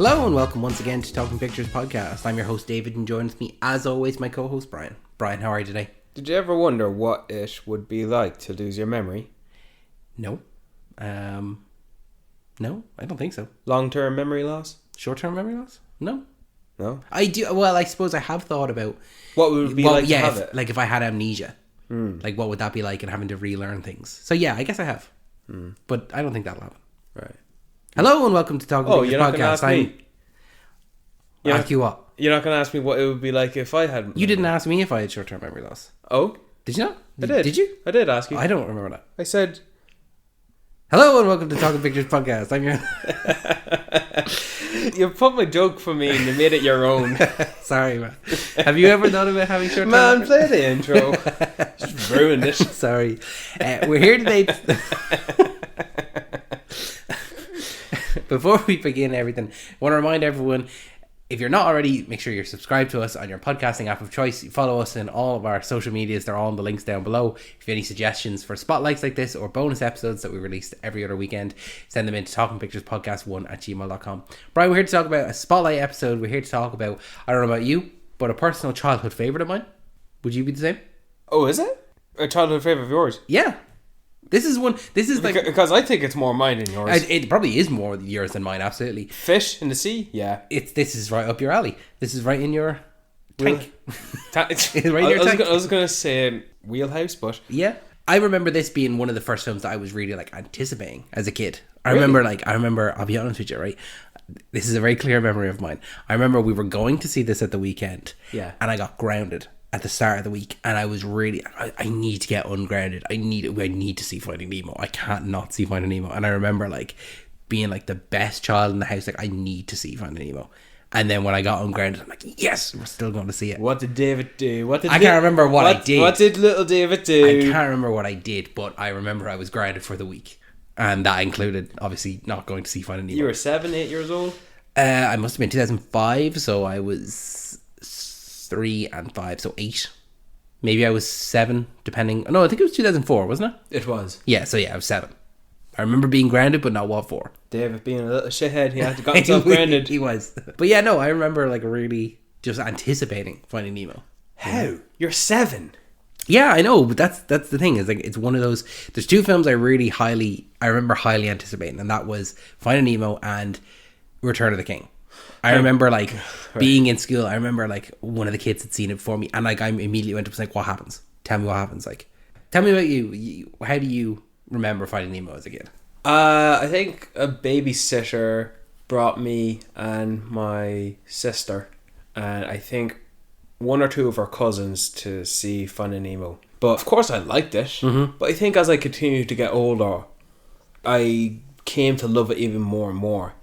Hello and welcome once again to Talking Pictures Podcast. I'm your host David and joins me as always my co-host Brian. Brian, how are you today? Did you ever wonder what it would be like to lose your memory? No. No, I don't think so. Long-term memory loss? Short-term memory loss? No. No? I do. Well, I suppose I have thought about what would it be like to have it? Like if I had amnesia. Like what would that be like and having to relearn things? So yeah, I guess I have. But I don't think that'll happen. Right. Hello and welcome to Talking Pictures you're not Podcast. going to ask me? Ask you what? You're not going to ask me what it would be like if I had... You didn't ask me if I had short-term memory loss. Oh? Did you not? I did. Did you? I did ask you. I don't remember that. I said... Hello and welcome to Talking Pictures Podcast. I'm your... You put my joke for me and you made it your own. Sorry, man. Have you ever thought about having short-term Man, play the intro. Just ruined it. Sorry. We're here today... Before we begin everything, I want to remind everyone, if you're not already, make sure you're subscribed to us on your podcasting app of choice. Follow us in all of our social medias. They're all in the links down below. If you have any suggestions for spotlights like this or bonus episodes that we release every other weekend, send them in to talkingpicturespodcast1@gmail.com. Brian, we're here to talk about a spotlight episode. We're here to talk about, I don't know about you, but a personal childhood favourite of mine. Would you be the same? Oh, is it? A childhood favourite of yours? Yeah. This is like... Because I think it's more mine than yours. It probably is more yours than mine, absolutely. Fish in the sea? Yeah. This is right up your alley. This is right in your tank. It's right in your tank. I was going to say wheelhouse, but... Yeah. I remember this being one of the first films that I was really like anticipating as a kid. I remember, I'll be honest with you, right? This is a very clear memory of mine. I remember we were going to see this at the weekend. Yeah. And I got grounded at the start of the week, and I was really, I need to get ungrounded. I need to see Finding Nemo. I can't not see Finding Nemo. And I remember like being like the best child in the house, like I need to see Finding Nemo. And then when I got ungrounded, I'm like, yes, we're still going to see it. What did David do? I can't remember what I did. What did little David do? I can't remember what I did, but I remember I was grounded for the week, and that included obviously not going to see Finding Nemo. You were 7, 8 years old. I must have been 2005, so I was 3 and 5, so 8. Maybe I was 7, depending. No, I think it was 2004, wasn't it? It was. Yeah, so yeah, I was 7. I remember being grounded, but not what for. David being a little shithead, he had to got himself grounded. He was. But yeah, no, I remember like really just anticipating Finding Nemo. How? You're 7. Yeah, I know, but that's the thing. Is like it's one of those. There's 2 films I remember highly anticipating, and that was Finding Nemo and Return of the King. I remember like being in school. I remember like one of the kids had seen it before me, and like I immediately went up and was like, "What happens? Tell me what happens." Like, tell me about you. How do you remember Finding Nemo as a kid? I think a babysitter brought me and my sister, and I think 1 or 2 of our cousins to see Finding Nemo. But of course, I liked it. Mm-hmm. But I think as I continued to get older, I came to love it even more and more.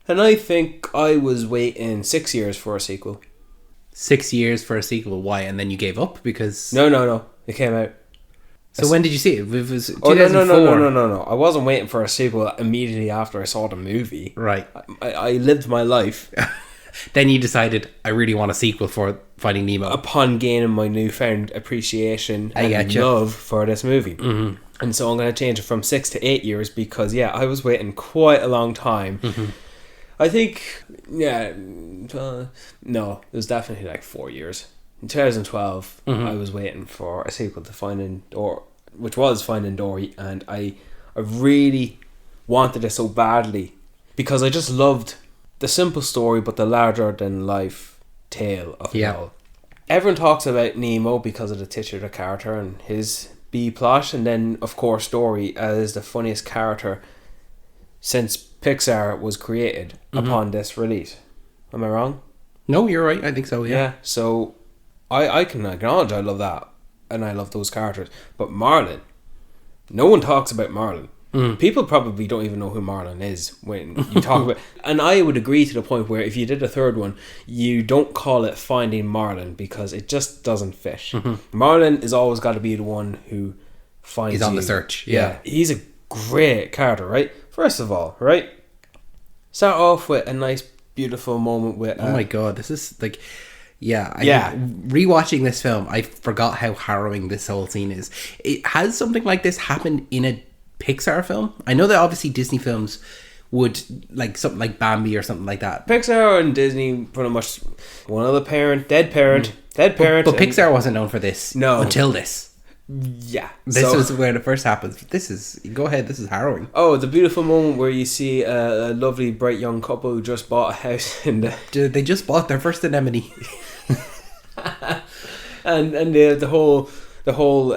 And I think I was waiting 6 years for a sequel. 6 years for a sequel? Why? And then you gave up because... No. It came out. So when did you see it? It was 2004. No. I wasn't waiting for a sequel immediately after I saw the movie. Right. I lived my life. Then you decided, I really want a sequel for Finding Nemo. Upon gaining my newfound appreciation and love for this movie. Mm-hmm. And so I'm going to change it from 6 to 8 years because, yeah, I was waiting quite a long time. Mm-hmm. I think, no, it was definitely like 4 years. In 2012, I was waiting for a sequel to Finding Dory, which was Finding Dory, and I really wanted it so badly because I just loved the simple story, but the larger-than-life tale of it all. Everyone talks about Nemo because of the titular character and his B-plot, and then, of course, Dory as the funniest character since Pixar was created upon this release. Am I wrong? No, you're right. I think so, yeah. So I can acknowledge I love that, and I love those characters. But Marlin, no one talks about Marlin. People probably don't even know who Marlin is when you talk about... And I would agree to the point where if you did a third one, you don't call it Finding Marlin because it just doesn't fit. Marlin has always got to be the one who finds He's on the search, yeah. He's a great character, right? First of all, right? Start off with a nice, beautiful moment with... oh my God, this is like... Rewatching this film, I forgot how harrowing this whole scene is. Has something like this happened in a Pixar film? I know that obviously Disney films would, like something like Bambi or something like that. Pixar and Disney pretty much one of the dead parent. But Pixar wasn't known for this until this. Yeah. This is where it first happens. This is harrowing. Oh, the beautiful moment where you see a lovely, bright young couple who just bought a house in the... They just bought their first anemone. and the whole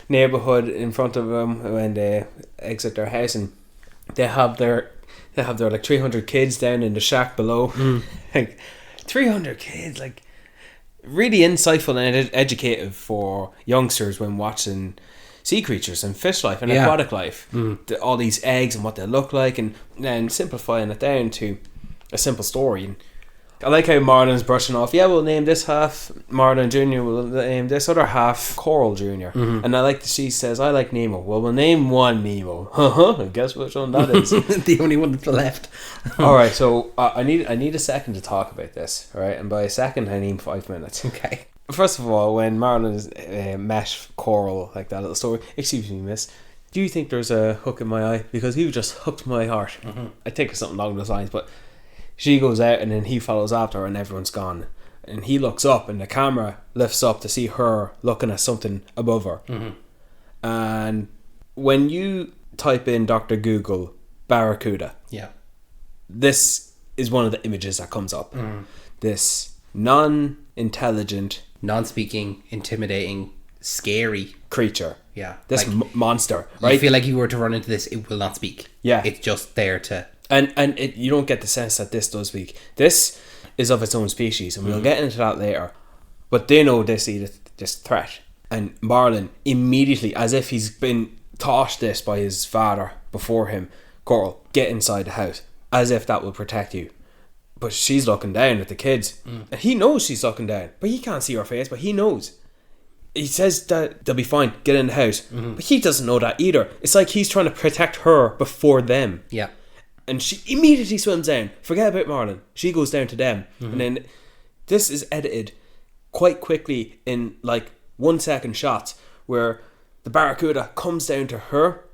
neighborhood in front of them when they exit their house, and they have their like 300 kids down in the shack below. Like 300 kids, like really insightful and educative for youngsters when watching sea creatures and fish life and aquatic life. All these eggs and what they look like, and then simplifying it down to a simple story. And I like how Marlin's brushing off, we'll name this half Marlin Jr., we'll name this other half Coral Jr. And I like that she says, I like Nemo. Well, we'll name one Nemo. And guess which one that is? The only one that's left. Alright, so I need a second to talk about this, alright? And by a second, I mean 5 minutes. Okay. First of all, when Marlin's met Coral, like that little story, excuse me, miss, do you think there's a hook in my eye? Because you just hooked my heart. I think it's something along those lines, but... She goes out and then he follows after her and everyone's gone. And he looks up and the camera lifts up to see her looking at something above her. And when you type in Dr. Google Barracuda, this is one of the images that comes up. This non-intelligent, non-speaking, intimidating, scary creature. Yeah. This monster, right? I feel like you were to run into this, it will not speak. Yeah. It's just there to... And you don't get the sense that this does speak. This is of its own species, and we'll get into that later. But they know they see this threat. And Marlin immediately, as if he's been taught this by his father before him, Coral, get inside the house, as if that will protect you. But she's looking down at the kids. And he knows she's looking down, but he can't see her face, but he knows. He says that they'll be fine, get in the house. But he doesn't know that either. It's like he's trying to protect her before them. Yeah. And she immediately swims down. Forget about Marlin. She goes down to them. And then this is edited quite quickly in like 1 second shots where the Barracuda comes down to her.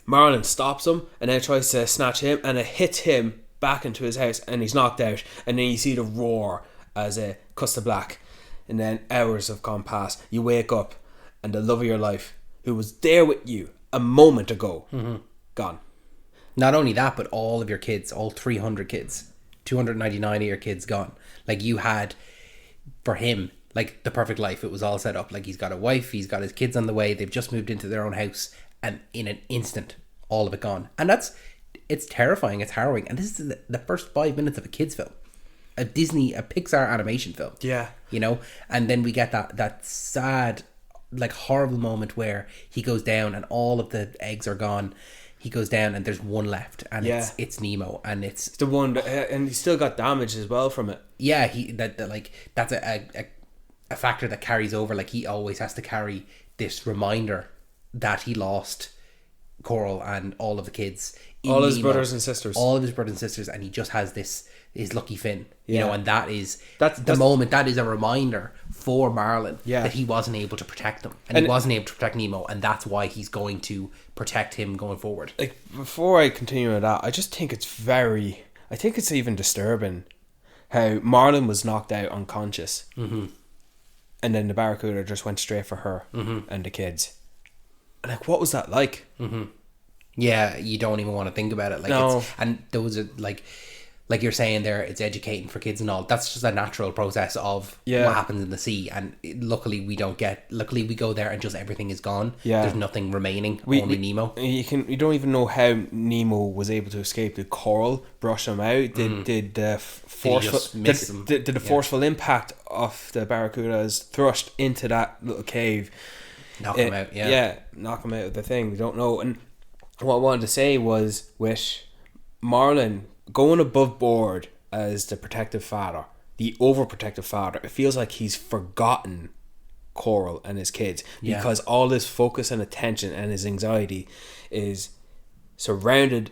Marlin stops him and then tries to snatch him, and it hits him back into his house and he's knocked out. And then you see the roar as it cuts to black. And then hours have gone past. You wake up and the love of your life, who was there with you a moment ago, gone. Not only that, but all of your kids, all 300 kids, 299 of your kids gone. Like you had, for him, like the perfect life. It was all set up. Like he's got a wife, he's got his kids on the way. They've just moved into their own house, and in an instant, all of it gone. And it's terrifying. It's harrowing. And this is the first 5 minutes of a kids film, a Pixar animation film. Yeah, you know. And then we get that sad, like horrible moment where he goes down and all of the eggs are gone. He goes down and there's one left, and it's Nemo, and it's the one and he still got damage as well from it. Yeah, that's a factor that carries over. Like he always has to carry this reminder that he lost Coral and all of the kids, all his brothers and sisters, and he just has his lucky fin, you know, and that's the moment. That is a reminder for Marlin that he wasn't able to protect them, and he wasn't able to protect Nemo, and that's why he's going to protect him going forward. Like, before I continue with that, I just think it's even disturbing how Marlin was knocked out unconscious, and then the Barracuda just went straight for her and the kids. Like, what was that like? Yeah, you don't even want to think about it. Like, no. And those are like you're saying there, it's educating for kids and all. That's just a natural process of what happens in the sea. And luckily we go there and just everything is gone. Yeah. There's nothing remaining, only Nemo. You don't even know how Nemo was able to escape. Did Coral brush him out? Did the forceful impact of the Barracuda's thrust into that little cave knock him out? Knock him out of the thing. We don't know. And what I wanted to say was, with Marlin going above board as the protective father, the overprotective father, it feels like he's forgotten Coral and his kids, because all his focus and attention and his anxiety is surrounded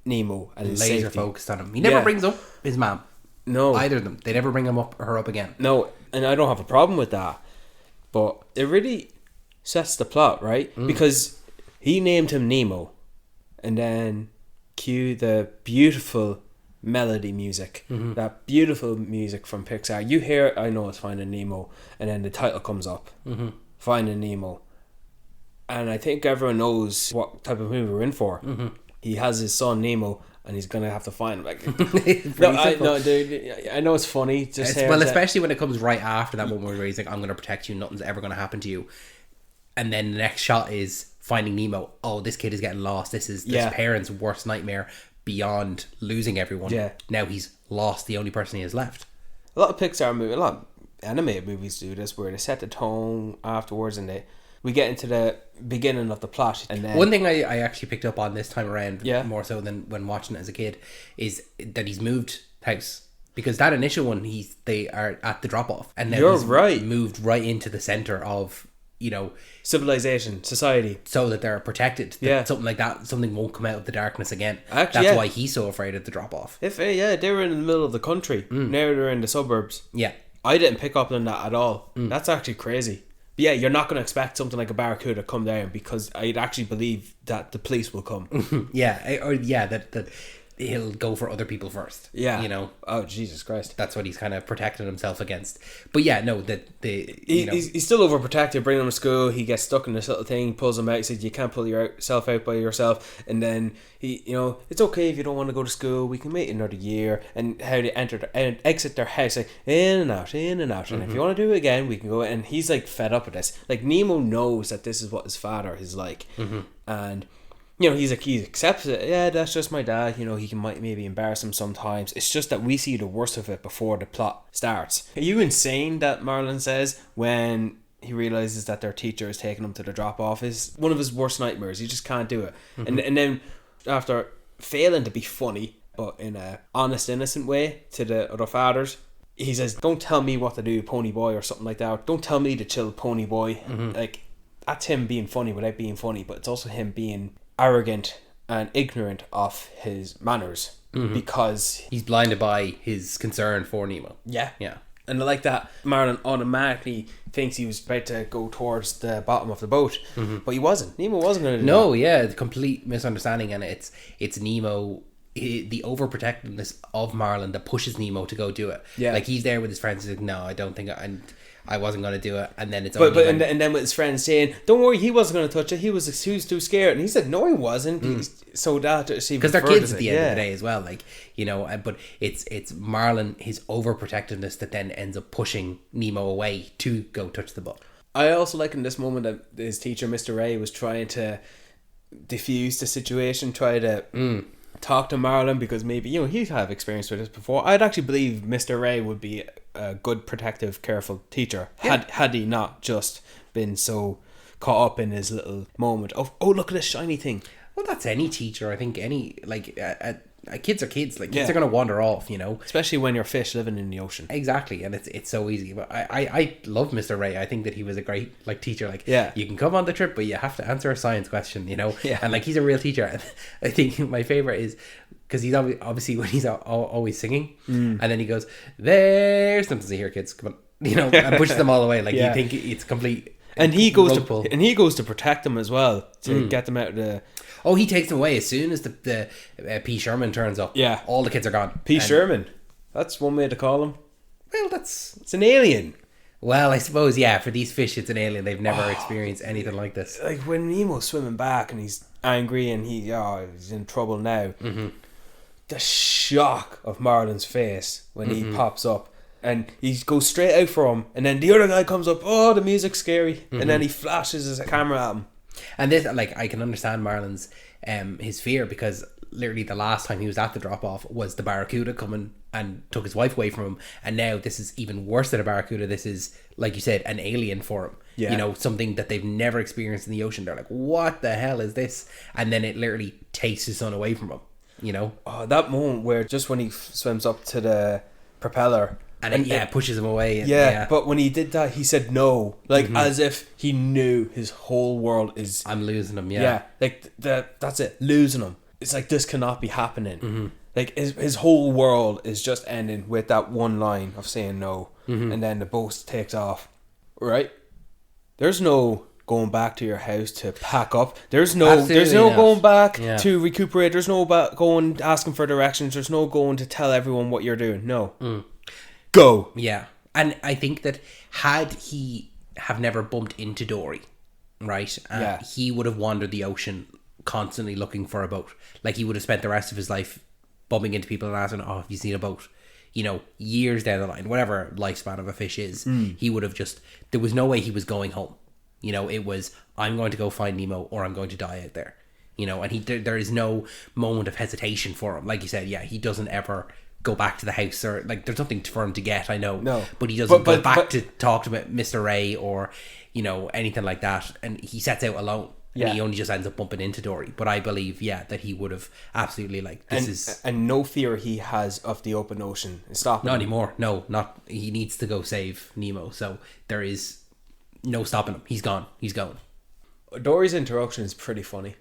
Nemo and his laser safety. Focused on him. He never brings up his mom. No, either of them. They never bring her up again. No, and I don't have a problem with that, but it really sets the plot, right? Because he named him Nemo, and then cue the beautiful melody music, that beautiful music from Pixar. You hear, I know it's Finding Nemo, and then the title comes up, Finding Nemo, and I think everyone knows what type of movie we're in for. He has his son Nemo, and he's gonna have to find him. Like, no, dude, I know it's funny. Especially when it comes right after that one where he's like, "I'm gonna protect you. Nothing's ever gonna happen to you," and then the next shot is Finding Nemo. Oh, this kid is getting lost. This is this parent's worst nightmare beyond losing everyone. Yeah. Now he's lost the only person he has left. A lot of Pixar movies, a lot of animated movies do this, where they set the tone afterwards, and we get into the beginning of the plot. And then one thing I actually picked up on this time around, more so than when watching it as a kid, is that he's moved house. Because that initial one, they are at the drop off, and now he's moved right into the center of, you know, civilization, society, so that they're protected. Something like that, something won't come out of the darkness again. That's why he's so afraid of the drop off. If they were in the middle of the country, now they're in the suburbs. Yeah, I didn't pick up on that at all. That's actually crazy. But yeah, you're not going to expect something like a barracuda to come down, because I'd actually believe that the police will come. that he'll go for other people first. Yeah, you know. Oh, Jesus Christ! That's what he's kind of protecting himself against. But yeah, no, he's still overprotected. Bringing him to school, he gets stuck in this little thing. Pulls him out. He says, "You can't pull yourself out by yourself." And then he, it's okay if you don't want to go to school. We can wait another year. And how they exit their house, like in and out, in and out. And if you want to do it again, we can go. And he's like fed up with this. Like, Nemo knows that this is what his father is like, and. He accepts it. Yeah, that's just my dad. He might maybe embarrass him sometimes. It's just that we see the worst of it before the plot starts. Are you insane that Marlon says when he realizes that their teacher is taking him to the drop-off is one of his worst nightmares? He just can't do it. And then after failing to be funny, but in a honest, innocent way to the other fathers, he says, "Don't tell me what to do, pony boy," or something like that. "Don't tell me to chill, pony boy." Like, that's him being funny without being funny, but it's also him being arrogant and ignorant of his manners, because he's blinded by his concern for Nemo. Yeah. And I like that Marlon automatically thinks he was about to go towards the bottom of the boat, but he wasn't. Nemo wasn't going to do that. The complete misunderstanding, and it's Nemo, the overprotectiveness of Marlon that pushes Nemo to go do it. Yeah, like, he's there with his friends. He's like, "No, I don't think I wasn't going to do it," and then it's and then with his friends saying, "Don't worry, he wasn't going to touch it. He was too scared," and he said, "No, he wasn't." So that, because they're kids at the end of the day as well, like, but it's Marlon, his overprotectiveness, that then ends up pushing Nemo away to go touch the book. I also like in this moment that his teacher, Mr. Ray, was trying to diffuse the situation, try to talk to Marlon, because maybe he'd have experience with this before. I'd actually believe Mr. Ray would be a good, protective, careful teacher, had he not just been so caught up in his little moment of, "Oh, look at this shiny thing." Well, that's any teacher. I think kids are kids. Like, kids are going to wander off, especially when you're fish living in the ocean. Exactly, and it's so easy. But I love Mr. Ray. I think that he was a great teacher. Like, you can come on the trip, but you have to answer a science question. And like, he's a real teacher. And I think my favorite is because he's obviously when he's always singing, and then he goes, "There's something to hear, kids. Come on," and pushes them all away. Like, you think it's complete. And he goes to protect them as well, to get them out of the. Oh, he takes them away as soon as the P Sherman turns up. Yeah, all the kids are gone. P Sherman, that's one way to call him. Well, it's an alien. Well, I suppose, for these fish, it's an alien. They've never experienced anything like this. Like, when Nemo's swimming back and he's angry and he's in trouble now. The shock of Marlon's face when he pops up. And he goes straight out for him, and then the other guy comes up. Oh, the music's scary, and then he flashes his camera at him. And this, like, I can understand Marlon's his fear, because literally the last time he was at the drop off was the barracuda coming and took his wife away from him, and now this is even worse than a barracuda. This is, like you said, an alien for him. Yeah. Something that they've never experienced in the ocean. They're like, "What the hell is this?" And then it literally takes his son away from him. Oh, that moment where just when he swims up to the propeller. And it pushes him away. But when he did that, he said no. Like, as if he knew his whole world is... I'm losing him, like, that's it. Losing him. It's like, this cannot be happening. Like, his whole world is just ending with that one line of saying no. And then the boat takes off. Right? There's no going back to your house to pack up. There's no Absolutely not. going back Yeah. to recuperate. There's no going asking for directions. There's no going to tell everyone what you're doing. No. Go. Yeah. And I think that had he have never bumped into Dory, right? He would have wandered the ocean constantly looking for a boat. Like, he would have spent the rest of his life bumping into people and asking, oh, have you seen a boat? You know, years down the line, whatever lifespan of a fish is, he would have just, there was no way he was going home. You know, it was, I'm going to go find Nemo or I'm going to die out there. You know, and there is no moment of hesitation for him. Like you said, he doesn't ever go back to the house, or like, there's nothing for him to get, I know. No. But he doesn't go back to talk to Mr. Ray or, you know, anything like that. And he sets out alone. And he only just ends up bumping into Dory. But I believe, that he would have absolutely, like, and no fear he has of the open ocean. Stop. Not anymore. No, not. He needs to go save Nemo. So there is no stopping him. He's gone. He's going. Dory's introduction is pretty funny.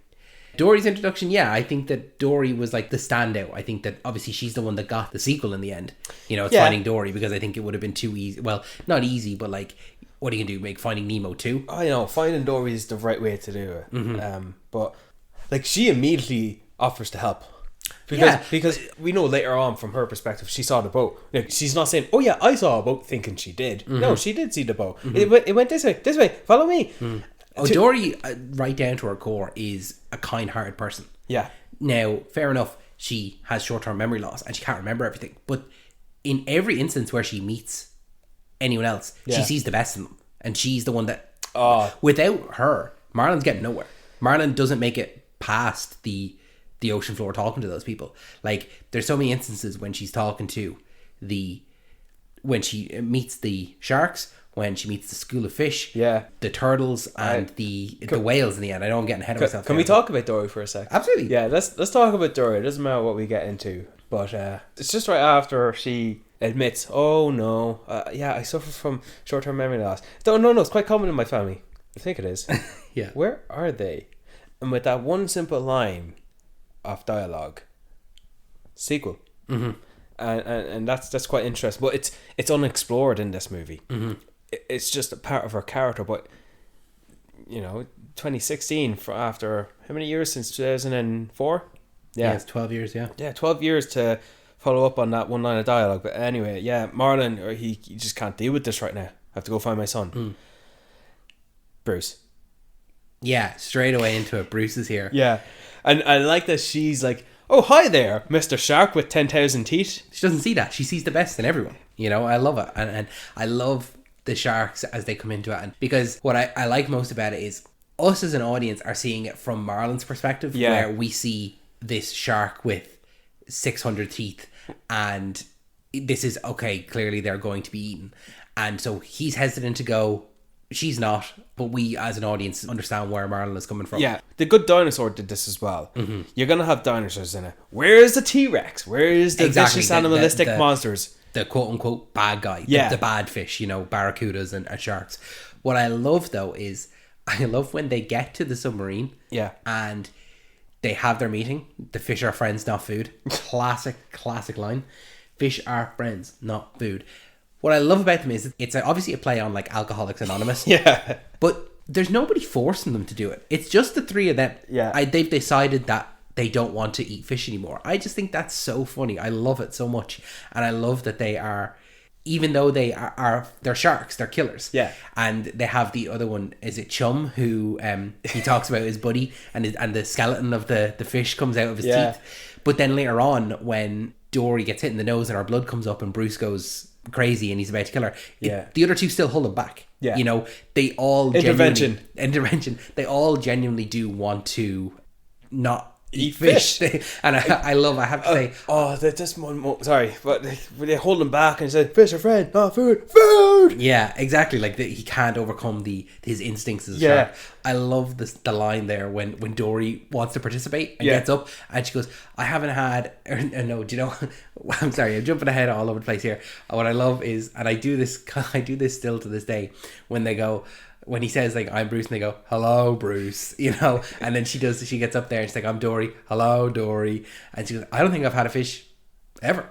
Dory's introduction, I think that Dory was like the standout. I think that obviously she's the one that got the sequel in the end. You know, it's Finding Dory, because I think it would have been too easy. Well, not easy, but like, what are you going to do? Make Finding Nemo 2? I know, Finding Dory is the right way to do it. But like, she immediately offers to help. Because we know later on from her perspective, she saw the boat. Like, she's not saying, oh yeah, I saw a boat, thinking she did. No, she did see the boat. It went this way, follow me. Dory, right down to her core, is a kind-hearted person. Yeah. Now, fair enough, she has short-term memory loss and she can't remember everything. But in every instance where she meets anyone else, she sees the best in them. And she's the one that... without her, Marlon's getting nowhere. Marlon doesn't make it past the ocean floor talking to those people. Like, there's so many instances when she's talking to when she meets the sharks, when she meets the school of fish, the turtles, and the whales in the end. I know I'm getting ahead of myself. Can we talk about Dory for a sec? Absolutely. Yeah, let's talk about Dory. It doesn't matter what we get into. But it's just right after she admits, oh no, I suffer from short-term memory loss. No, it's quite common in my family. I think it is. Yeah. Where are they? And with that one simple line of dialogue, sequel. And that's quite interesting. But it's unexplored in this movie. It's just a part of her character. But, you know, 2016, after how many years since 2004? Yeah, it's 12 years, Yeah, 12 years to follow up on that one line of dialogue. But anyway, Marlon, he just can't deal with this right now. I have to go find my son. Bruce. Yeah, straight away into it. Bruce is here. Yeah. And I like that she's like, oh, hi there, Mr. Shark with 10,000 teeth. She doesn't see that. She sees the best in everyone. You know, I love it. And I love the sharks as they come into it. And because what I like most about it is us as an audience are seeing it from Marlon's perspective, where we see this shark with 600 teeth and this is, okay, clearly they're going to be eaten. And so he's hesitant to go. She's not, but we as an audience understand where Marlon is coming from. Yeah, The Good Dinosaur did this as well. You're going to have dinosaurs in it. Where's the T-Rex? Where is the vicious animalistic monsters? The quote-unquote bad guy. The bad fish, you know, barracudas and sharks. What I love, though, is I love when they get to the submarine and they have their meeting. The fish are friends, not food. Classic line. Fish are friends, not food. What I love about them is it's obviously a play on like Alcoholics Anonymous. Yeah. But there's nobody forcing them to do it. It's just the three of them. Yeah. They've decided that they don't want to eat fish anymore. I just think that's so funny. I love it so much. And I love that they are, even though they're sharks, they're killers. Yeah. And they have the other one, is it Chum, who he talks about his buddy and the skeleton of the fish comes out of his teeth. But then later on, when Dory gets hit in the nose and her blood comes up and Bruce goes crazy and he's about to kill her, the other two still hold him back. You know, they all intervention. They all genuinely do want to not eat fish. And I have to say, just one more, sorry, but they hold him back and say, fish are friend, not food. Yeah, exactly. Like he can't overcome his instincts as a shark. I love the line there when Dory wants to participate and gets up and she goes, I haven't had, no, do you know, I'm sorry, I'm jumping ahead all over the place here. What I love is, and I do this still to this day, when he says like, I'm Bruce, and they go, hello Bruce, you know, and then she gets up there and she's like, I'm Dory, hello Dory, and she goes, I don't think I've had a fish ever.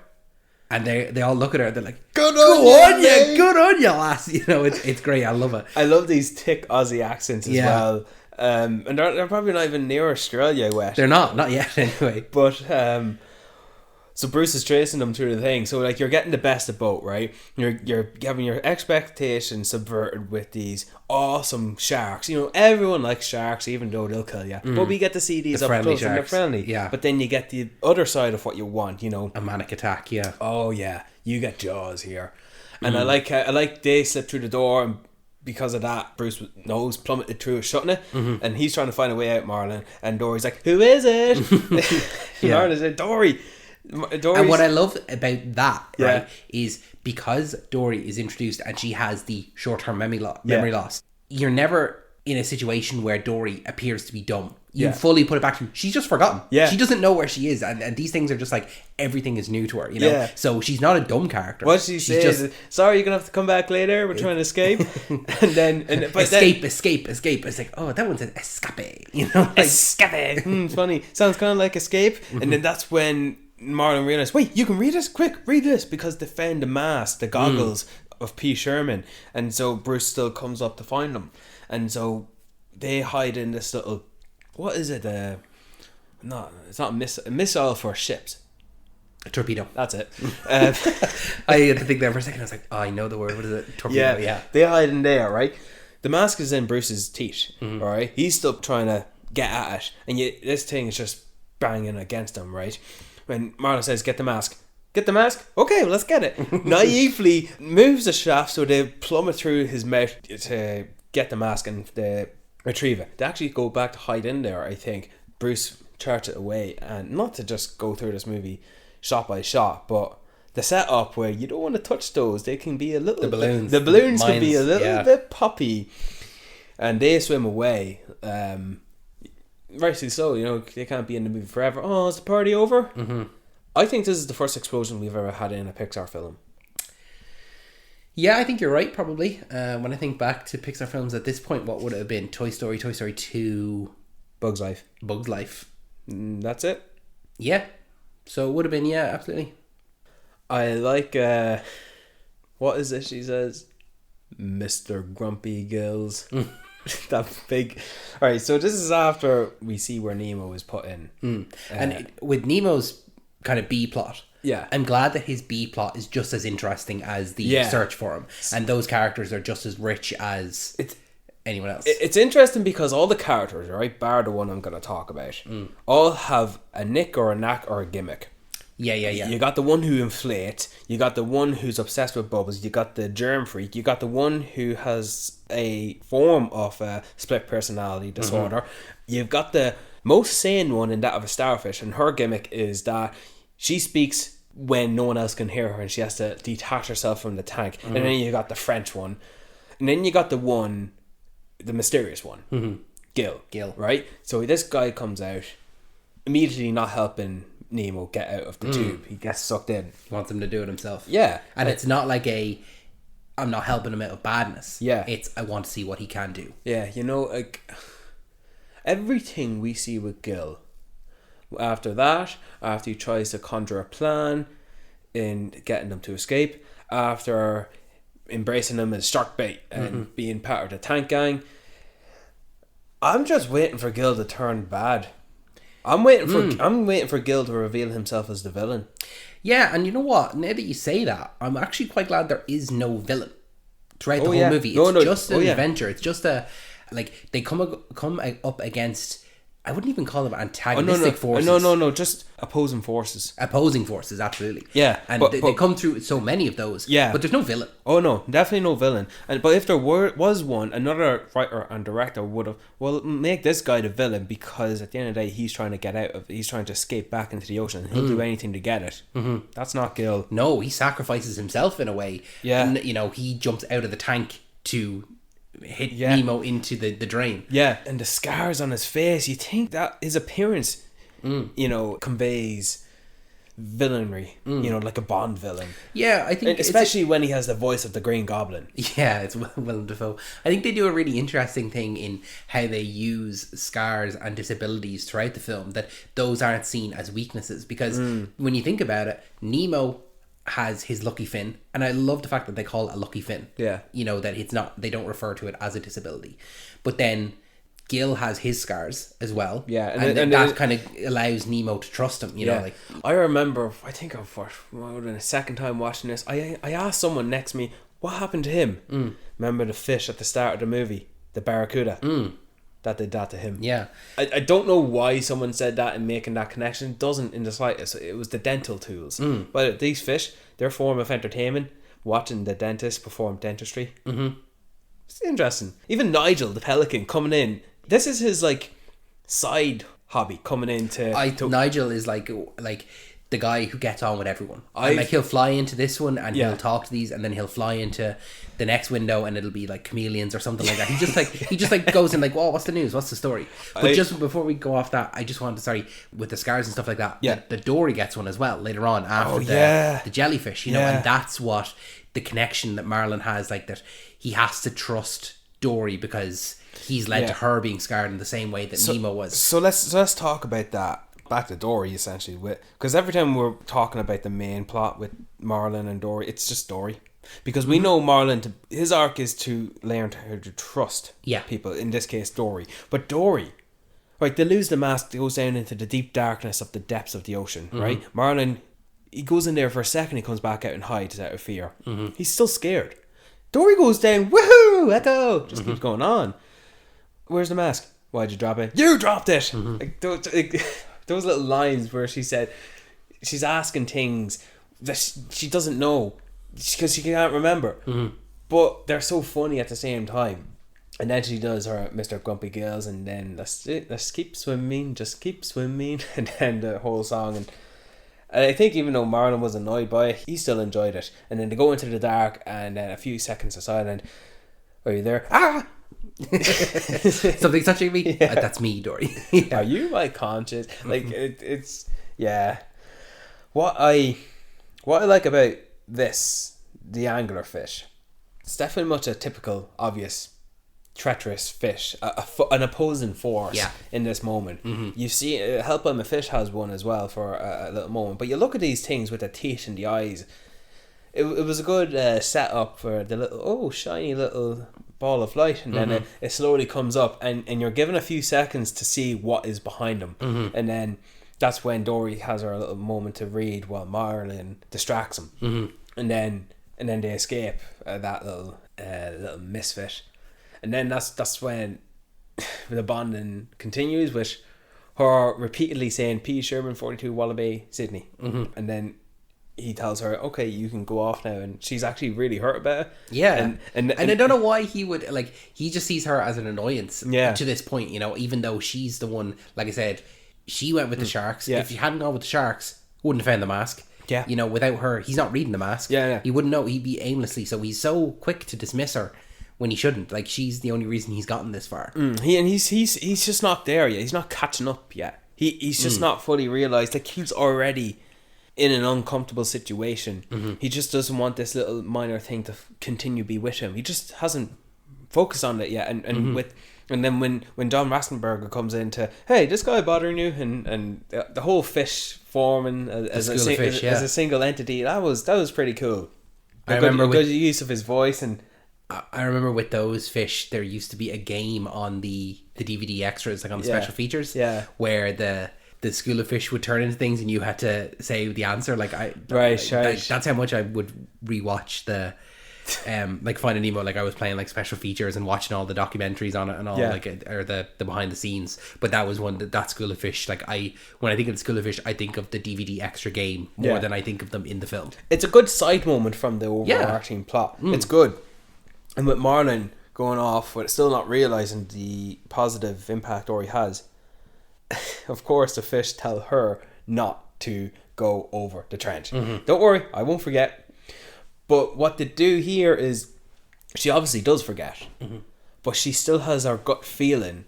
And they all look at her. They're like, Good on you, good on you, lass. You know, it's great. I love it. I love these thick Aussie accents as well. And they're probably not even near Australia yet. They're not yet anyway. But so Bruce is tracing them through the thing. So like you're getting the best of both, right? You're having your expectations subverted with these awesome sharks. You know, everyone likes sharks, even though they'll kill you. But we get to see these up close and they're friendly. Yeah. But then you get the other side of what you want. You know, a manic attack. Yeah. Oh yeah, you get Jaws here, and I like they slip through the door and. Because of that, Bruce nose plummeted through it, shutting it, and he's trying to find a way out, Marlon. And Dory's like, "Who is it?" Marlon's like, "Dory." And what I love about that, right, is because Dory is introduced and she has the short-term memory loss. You're never in a situation where Dory appears to be dumb. You fully put it back to, she's just forgotten. Yeah. She doesn't know where she is, and these things are just like, everything is new to her, you know? Yeah. So she's not a dumb character. What she says is, sorry, you're going to have to come back later, we're trying to escape. Escape. It's like, oh, that one said escape, you know? Like, escape. It's funny. Sounds kind of like escape. And then that's when Marlon realized, wait, you can read this? Quick, read this. Because they found the mask, the goggles of P Sherman. And so Bruce still comes up to find them. And so they hide in this little... What is it? No, it's not a missile for ships. A torpedo. That's it. I had to think there for a second. I was like, oh, I know the word. What is it? Torpedo. Yeah. They hide in there, right? The mask is in Bruce's teeth, right? He's still trying to get at it, and this thing is just banging against him, right? When Marlon says, "Get the mask." Get the mask? Okay, well, let's get it. Naively moves the shaft so they plummet through his mouth to get the mask and the retrieve it. They actually go back to hide in there, I think. Bruce charts it away, and not to just go through this movie shot by shot, but the setup where you don't want to touch those, they can be a little... The balloons can be a little bit poppy, and they swim away. Rightly so, you know, they can't be in the movie forever. Oh, is the party over? I think this is the first explosion we've ever had in a Pixar film. Yeah, I think you're right, probably. When I think back to Pixar films at this point, what would it have been? Toy Story 2... Bug's Life. That's it? Yeah. So it would have been, yeah, absolutely. I like, what is it she says? Mr. Grumpy Gills. That big... Alright, so this is after we see where Nemo is put in. And with Nemo's kind of B plot... Yeah, I'm glad that his B plot is just as interesting as the search for him, and those characters are just as rich as anyone else. It's interesting because all the characters, right, bar the one I'm going to talk about, all have a nick or a knack or a gimmick. Yeah. You got the one who inflates, you got the one who's obsessed with bubbles, you got the germ freak, you got the one who has a form of a split personality disorder, you've got the most sane one in that of a starfish, and her gimmick is that she speaks when no one else can hear her and she has to detach herself from the tank. And then you got the French one. And then you got the mysterious one. Gil. Right? So this guy comes out, immediately not helping Nemo get out of the tube. He gets sucked in. He wants him to do it himself. Yeah. And it's not like I'm not helping him out of badness. Yeah. It's, I want to see what he can do. Yeah, you know, like, everything we see with Gil... After he tries to conjure a plan in getting them to escape, after embracing them as shark bait and being part of the tank gang, I'm just waiting for Gil to turn bad. I'm waiting for Gil to reveal himself as the villain. Yeah, and you know what? Now that you say that, I'm actually quite glad there is no villain throughout the whole movie. It's just an adventure. It's just they come up against... I wouldn't even call them antagonistic forces. No, just opposing forces. Opposing forces, absolutely. Yeah. And they come through so many of those. Yeah. But there's no villain. Oh, no, definitely no villain. But if there was one, another writer and director would have, make this guy the villain, because at the end of the day, he's trying to escape back into the ocean, and he'll do anything to get it. That's not Gil. No, he sacrifices himself in a way. Yeah. And, you know, he jumps out of the tank to... hit Nemo into the drain. Yeah, and the scars on his face, you think that his appearance, you know, conveys villainry, you know, like a Bond villain. Yeah, I think... And especially when he has the voice of the Green Goblin. Yeah, it's Willem Dafoe. I think they do a really interesting thing in how they use scars and disabilities throughout the film, that those aren't seen as weaknesses, because when you think about it, Nemo has his lucky fin, and I love the fact that they call it a lucky fin. Yeah. You know, that it's not, they don't refer to it as a disability. But then Gil has his scars as well. Yeah, and that kind of allows Nemo to trust him, you know, like. I remember, I think for more than a second time watching this, I asked someone next to me, what happened to him? Remember the fish at the start of the movie, the barracuda? That did that to him. Yeah. I don't know why someone said that and making that connection. It doesn't in the slightest. It was the dental tools. But these fish, their form of entertainment, watching the dentist perform dentistry. It's interesting. Even Nigel, the pelican, coming in. This is his like side hobby coming into. Nigel is like the guy who gets on with everyone. And like he'll fly into this one and he'll talk to these, and then he'll fly into the next window and it'll be like chameleons or something like that. He just like goes in like, whoa, what's the news? What's the story? But just before we go off that, I just wanted to say, with the scars and stuff like that, the Dory gets one as well later on after the jellyfish, you know, and that's what the connection that Marlon has, like that he has to trust Dory because he's led to her being scarred in the same way that Nemo was. So let's talk about that. Back to Dory, essentially, because every time we're talking about the main plot with Marlon and Dory, it's just Dory, because we know Marlon, his arc is to learn how to trust people, in this case Dory. But Dory, right, they lose the mask, they goes down into the deep darkness of the depths of the ocean, right? Marlon, he goes in there for a second, he comes back out and hides out of fear. He's still scared. Dory goes down, woohoo, echo, just keeps going on. Where's the mask? Why'd you drop it? You dropped it. Those little lines where she said she's asking things that she doesn't know because she can't remember, but they're so funny at the same time. And then she does her Mr. Grumpy Gills, and then let's keep swimming, just keep swimming, and then the whole song. And I think even though Marlon was annoyed by it, he still enjoyed it. And then they go into the dark, and then a few seconds of silence. Are you there? Ah! Something's touching me. That's me, Dory. Are you my conscience? Like it's what I like about this, the anglerfish, it's definitely much a typical obvious treacherous fish, an opposing force in this moment. You see Help by My Fish has one as well for a little moment, but you look at these things with the teeth and the eyes. It was a good setup for the little shiny little ball of light, and then it slowly comes up, and you're given a few seconds to see what is behind them, and then that's when Dory has her little moment to read while Marlon distracts him, and then they escape that little misfit, and then that's when the bonding continues with her repeatedly saying P Sherman 42 Wallaby Sydney, and then he tells her, okay, you can go off now, and she's actually really hurt about it. And I don't know why he would, like, he just sees her as an annoyance to this point, you know, even though she's the one, like I said, she went with the sharks. If she hadn't gone with the sharks, wouldn't have found the mask. You know, without her, he's not reading the mask. He wouldn't know, he'd be aimlessly, so he's so quick to dismiss her when he shouldn't. Like, she's the only reason he's gotten this far. He's just not there yet. He's not catching up yet. He's just not fully realised, like, he's already in an uncomfortable situation. He just doesn't want this little minor thing to continue be with him. He just hasn't focused on it yet. And then when Don Rassenberger comes in to, hey, this guy bothering you, and the whole fish forming as a single entity, that was pretty cool. I remember good use of his voice. And I remember with those fish, there used to be a game on the DVD extras, like on the special features, where the school of fish would turn into things and you had to say the answer. Like that's how much I would rewatch the like Finding Nemo. Like I was playing like special features and watching all the documentaries on it and all, like or the behind the scenes. But that was one that school of fish, like when I think of the school of fish, I think of the DVD extra game more than I think of them in the film. It's a good side moment from the overarching plot. It's good. And with Marlon going off but still not realising the positive impact Dory has, of course the fish tell her not to go over the trench. Don't worry, I won't forget. But what they do here is, she obviously does forget, but she still has her gut feeling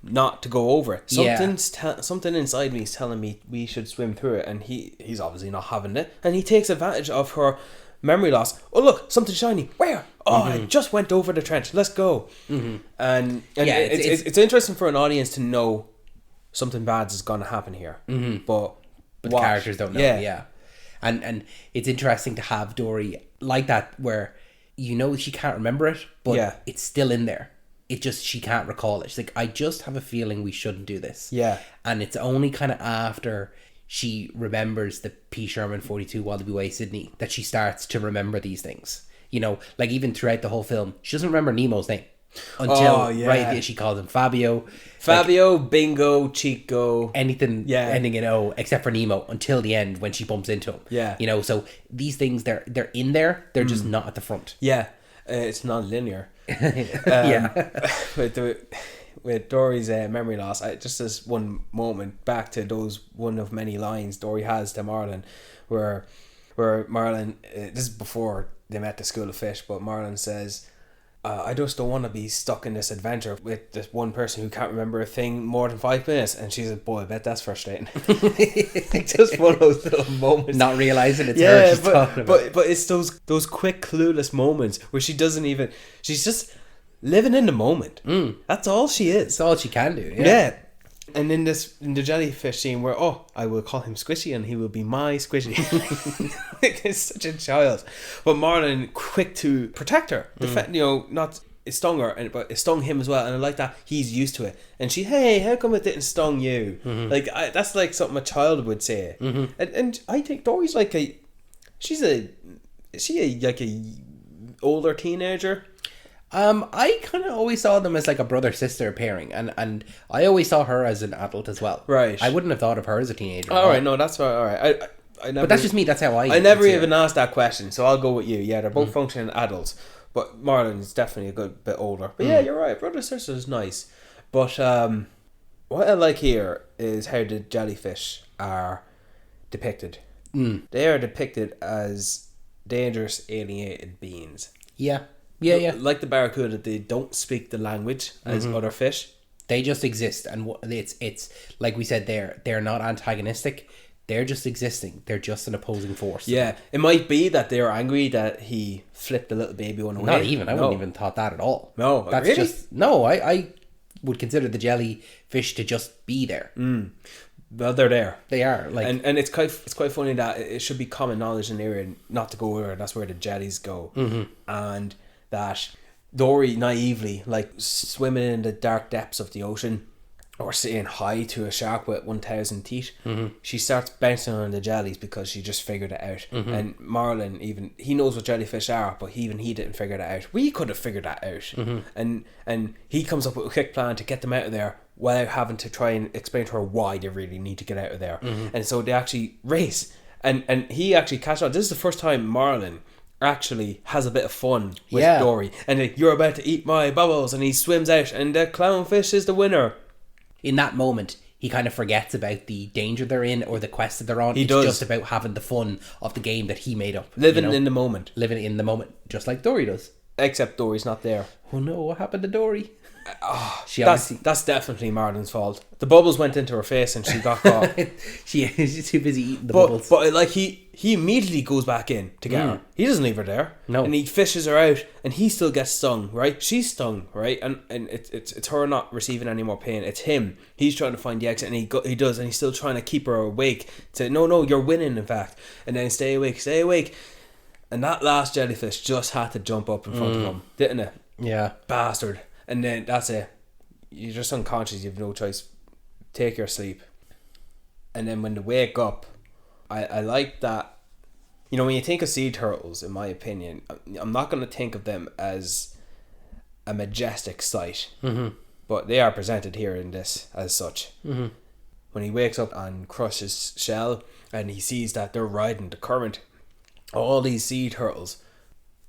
not to go over it. Something inside me is telling me we should swim through it, and he's obviously not having it, and he takes advantage of her memory loss. Oh look, something shiny. Where? Oh, I just went over the trench. Let's go. And it's interesting for an audience to know something bad is going to happen here, but the characters don't know. And it's interesting to have Dory like that, where she can't remember it, but it's still in there. It just, she can't recall it. She's like, I just have a feeling we shouldn't do this. Yeah. And it's only kind of after she remembers the P Sherman 42 Wallaby Way Sydney that she starts to remember these things. Like even throughout the whole film, she doesn't remember Nemo's name until she calls him Fabio. Fabio, Bingo, Chico, anything ending in O except for Nemo until the end when she bumps into him. Yeah. So these things, they're in there, they're just not at the front. Yeah. It's non-linear. With Dory's memory loss, just this one moment back to those one of many lines Dory has to Marlon, where Marlon, this is before they met the School of Fish, but Marlon says, I just don't want to be stuck in this adventure with this one person who can't remember a thing more than 5 minutes. And she's like, boy, I bet that's frustrating. Just one of those little moments. Not realising it's her she's talking about. But it's those quick, clueless moments where she doesn't even... She's just living in the moment. That's all she is. That's all she can do. Yeah. And in the jellyfish scene where, I will call him Squishy and he will be my Squishy. It's such a child. But Marlon, quick to protect her. It stung her, but it stung him as well. And I like that he's used to it. And she, hey, how come it didn't stung you? That's like something a child would say. And I think Dory's like is she like a older teenager? I kind of always saw them as like a brother-sister pairing, and I always saw her as an adult as well. Right. I wouldn't have thought of her as a teenager. All right, no, that's right. All right. I never, but that's just me. That's how I never even asked that question, so I'll go with you. Yeah, they're both functioning adults, but Marlon's definitely a good bit older. But yeah, you're right. Brother-sister is nice. But what I like here is how the jellyfish are depicted. They are depicted as dangerous, alienated beings. Yeah. Like the barracuda, they don't speak the language as other fish. They just exist, and it's like we said, they're not antagonistic. They're just existing. They're just an opposing force. Yeah, it might be that they're angry that he flipped the little baby one away. Not even. I wouldn't even thought that at all. No, that's really? just no. I would consider the jellyfish to just be there. Well, they're there. They are and it's quite funny that it should be common knowledge in the area not to go where that's where the jellies go, and that Dory naively, like swimming in the dark depths of the ocean or saying hi to a shark with 1,000 teeth, she starts bouncing on the jellies because she just figured it out. And Marlon, even he knows what jellyfish are, but he didn't figure that out. We could have figured that out. And he comes up with a quick plan to get them out of there without having to try and explain to her why they really need to get out of there. And so they actually race, and he actually catches on. This is the first time Marlon actually has a bit of fun with Dory, and like, you're about to eat my bubbles, and he swims out and the clownfish is the winner. In that moment he kind of forgets about the danger they're in or the quest that they're on. It's just about having the fun of the game that he made up, living in the moment, just like Dory does, except Dory's not there. Oh no, what happened to Dory? That's definitely Marlon's fault. The bubbles went into her face and she got caught. She's too busy eating the bubbles. But like he immediately goes back in to get her. He doesn't leave her there. No. And he fishes her out, and he still gets stung. Right? She's stung. Right? And it's her not receiving any more pain. It's him. He's trying to find the exit, and he does, and he's still trying to keep her awake. To no, you're winning. In fact, and then stay awake. And that last jellyfish just had to jump up in front of him, didn't it? Yeah, bastard. And then that's it. You're just unconscious. You have no choice. Take your sleep. And then when they wake up, I like that. You know, when you think of sea turtles, in my opinion, I'm not going to think of them as a majestic sight. But they are presented here in this as such. When he wakes up on Crush's shell and he sees that they're riding the current, all these sea turtles,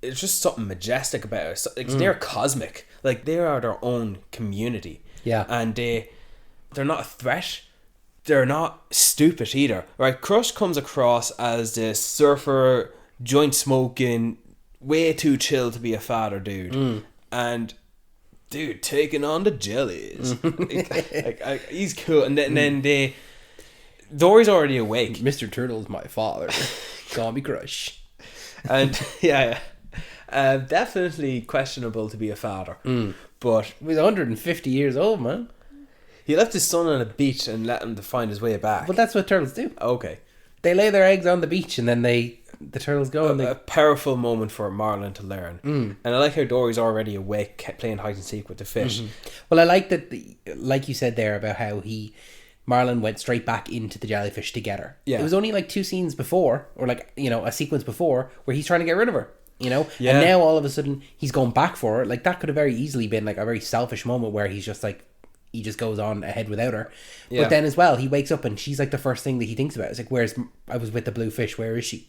it's just something majestic about it. They're cosmic. Like, they are their own community. Yeah. And they're not a threat. They're not stupid either. Right? Crush comes across as this surfer, joint smoking, way too chill to be a father dude. And dude, taking on the jellies. He's cool. And then Dory's already awake. Mr. Turtle's my father. Call me Crush. And definitely questionable to be a father. But he's 150 years old, man. He left his son on a beach and let him to find his way back. But that's what turtles do. Okay. They lay their eggs on the beach and then the turtles go. A powerful moment for Marlin to learn. And I like how Dory's already awake, playing hide and seek with the fish. Well, I like that, like you said there about how Marlin went straight back into the jellyfish to get her. Yeah. It was only like 2 scenes before, or like, you know, a sequence before where he's trying to get rid of her, you know? Yeah. And now all of a sudden he's going back for her. Like, that could have very easily been like a very selfish moment where he's just like, he just goes on ahead without her. Yeah. But then as well, he wakes up and she's like the first thing that he thinks about. It's like, I was with the blue fish, where is she?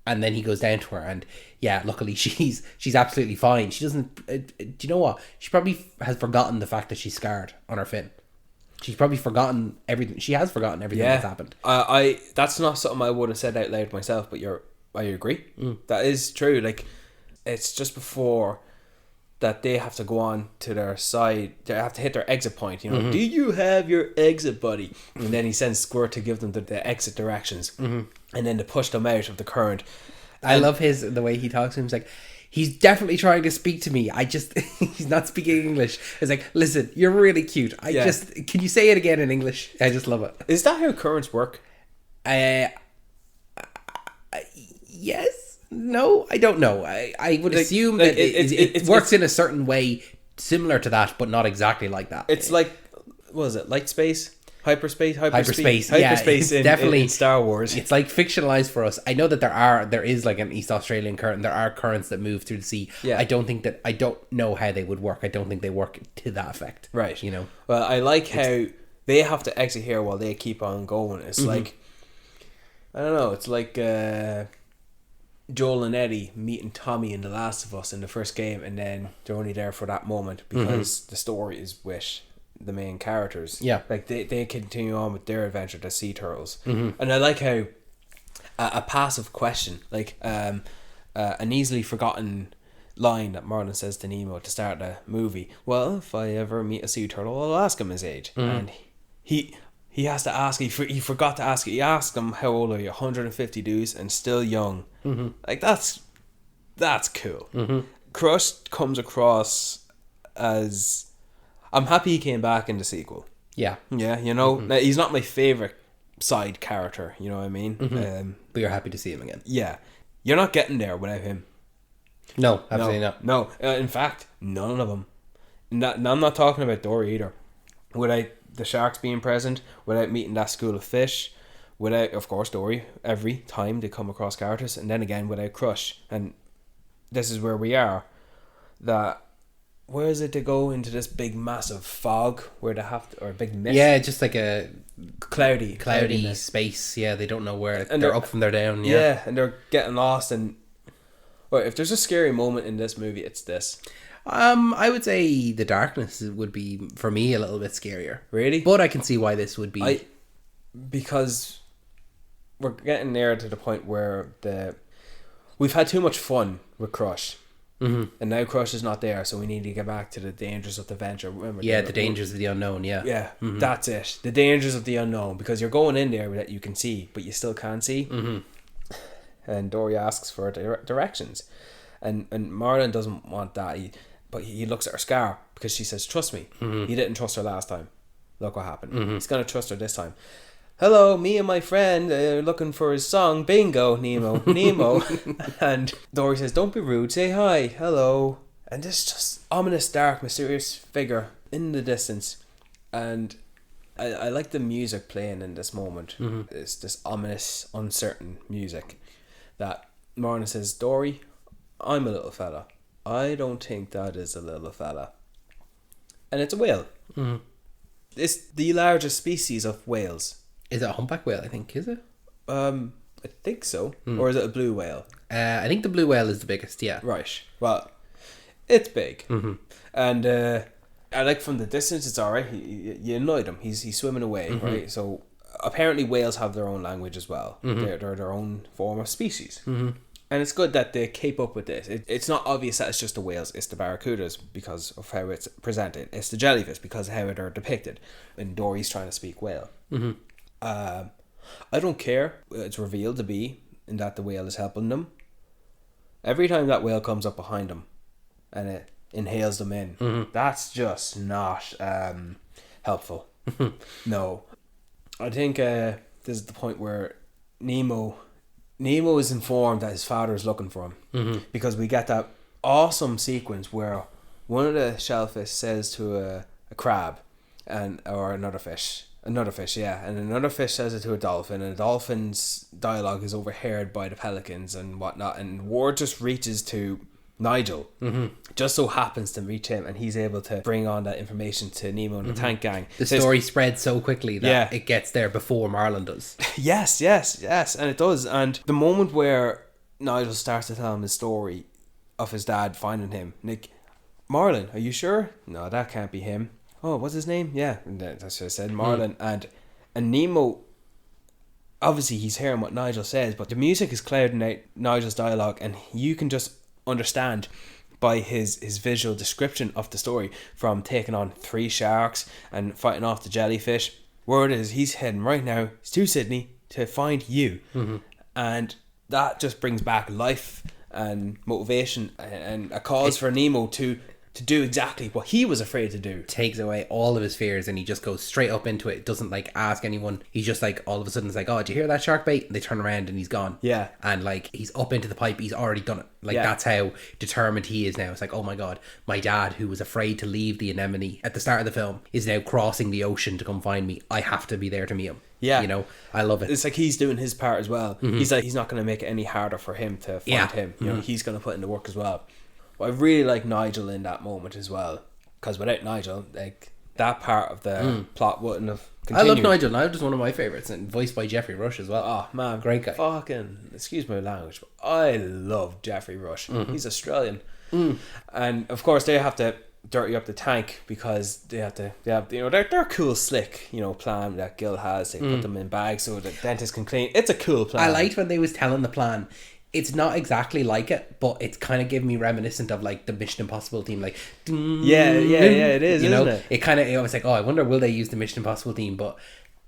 And then he goes down to her, and yeah, luckily she's absolutely fine. She doesn't, do you know what? She probably has forgotten the fact that she's scarred on her fin. She's probably forgotten everything. She has forgotten everything that's happened. That's not something I would have said out loud myself, but I agree. That is true. Like, it's just before that they have to go on to their side. They have to hit their exit point. You know, do you have your exit, buddy? And then he sends Squirt to give them the exit directions, and then to push them out of the current. I love the way he talks to him. He's like, he's definitely trying to speak to me. He's not speaking English. It's like, listen, you're really cute. Can you say it again in English? I just love it. Is that how currents work? Yes. No, I don't know. I would assume that it works in a certain way similar to that, but not exactly like that. It's like, what is it? Light space? Hyperspace definitely in Star Wars. It's like fictionalized for us. I know that there is like an East Australian current. There are currents that move through the sea. Yeah. I don't know how they would work. I don't think they work to that effect. Right. You know. Well, I like how they have to exit here while they keep on going. It's like, I don't know. It's like Joel and Eddie meeting Tommy in The Last of Us in the first game, and then they're only there for that moment because the story is with the main characters. Yeah. Like they continue on with their adventure, the sea turtles. And I like how a passive question, like an easily forgotten line that Marlin says to Nemo to start the movie. Well, if I ever meet a sea turtle, I'll ask him his age. And he has to ask. He forgot to ask. He asked him, "How old are you?" 150 dudes and still young. Like that's cool. Crush comes across as, I'm happy he came back in the sequel. Yeah, you know, now, he's not my favorite side character. You know what I mean? But you're happy to see him again. Yeah, you're not getting there without him. No, absolutely not. No, in fact, none of them. I'm not talking about Dory either. Without the sharks being present, without meeting that school of fish, without, of course, Dory, every time they come across characters, and then again without Crush. And this is where we are. Where is it to go into this big massive fog where they have to, or a big mist? Yeah, just like a cloudy space. Yeah, they don't know where, and they're up from they're down. Yeah, and they're getting lost. And well, if there's a scary moment in this movie, it's this. I would say the darkness would be, for me, a little bit scarier. Really? But I can see why this would be. Because we're getting near to the point where we've had too much fun with Crush. And now Crush is not there, so we need to get back to the dangers of the venture. Remember? Yeah, the dangers of the unknown, yeah. Yeah, that's it. The dangers of the unknown, because you're going in there that you can see, but you still can't see. And Dory asks for directions. And Marlin doesn't want that. But he looks at her scar because she says, "Trust me." He didn't trust her last time. Look what happened. He's going to trust her this time. "Hello, me and my friend looking for his song. Bingo, Nemo. Nemo." And Dory says, "Don't be rude. Say hi. Hello." And this just ominous, dark, mysterious figure in the distance. And I like the music playing in this moment. It's this ominous, uncertain music that Marlin says, "Dory, I'm a little fella. I don't think that is a little fella." And it's a whale. It's the largest species of whales. Is it a humpback whale, I think, is it? I think so. Or is it a blue whale? I think the blue whale is the biggest, yeah. Right. Well, it's big. And I like from the distance, it's alright. You annoyed him. He's swimming away, right? So apparently whales have their own language as well. They're their own form of species. And it's good that they keep up with this. It's not obvious that it's just the whales. It's the barracudas because of how it's presented. It's the jellyfish because of how they're depicted. And Dory's trying to speak whale. I don't care. It's revealed to be in that the whale is helping them. Every time that whale comes up behind them and it inhales them in, that's just not helpful. No. I think this is the point where Nemo is informed that his father is looking for him, because we get that awesome sequence where one of the shellfish says to a crab or another fish, and another fish says it to a dolphin, and the dolphin's dialogue is overheard by the pelicans and whatnot, and word just reaches to Nigel. Just so happens to reach him, and he's able to bring on that information to Nemo and the tank gang. The story spreads so quickly that it gets there before Marlin does. Yes, and it does. And the moment where Nigel starts to tell him the story of his dad finding him, Nick, Marlin, are you sure? No, that can't be him. Oh, what's his name? Yeah, that's what I said, Marlin. And Nemo, obviously he's hearing what Nigel says, but the music is clouding out Nigel's dialogue, and you can just understand by his visual description of the story, from taking on 3 sharks and fighting off the jellyfish. Word is he's heading right now to Sydney to find you. And that just brings back life and motivation and a cause for Nemo to do exactly what he was afraid to do. Takes away all of his fears, and he just goes straight up into it. Doesn't like ask anyone. He's just like, all of a sudden it's like, oh, did you hear that shark bait? And they turn around and he's gone. Yeah. And like, he's up into the pipe. He's already done it. Like, that's how determined he is now. It's like, oh my God, my dad, who was afraid to leave the anemone at the start of the film, is now crossing the ocean to come find me. I have to be there to meet him. Yeah. You know, I love it. It's like he's doing his part as well. He's like, he's not going to make it any harder for him to find him. You know, he's going to put in the work as well. But I really like Nigel in that moment as well, because without Nigel, like, that part of the plot wouldn't have continued. I love Nigel. Nigel's one of my favourites, and voiced by Jeffrey Rush as well. Oh man, great guy. Fucking, excuse my language, but I love Jeffrey Rush. He's Australian. And of course they have to dirty up the tank, because they have you know, they're cool, slick, you know, plan that Gil has. They put them in bags so the dentist can clean. It's a cool plan. I liked when they was telling the plan. It's not exactly like it, but it's kind of giving me reminiscent of like the Mission Impossible theme, like yeah, it is, you know, isn't it? I was like, oh, I wonder will they use the Mission Impossible theme, but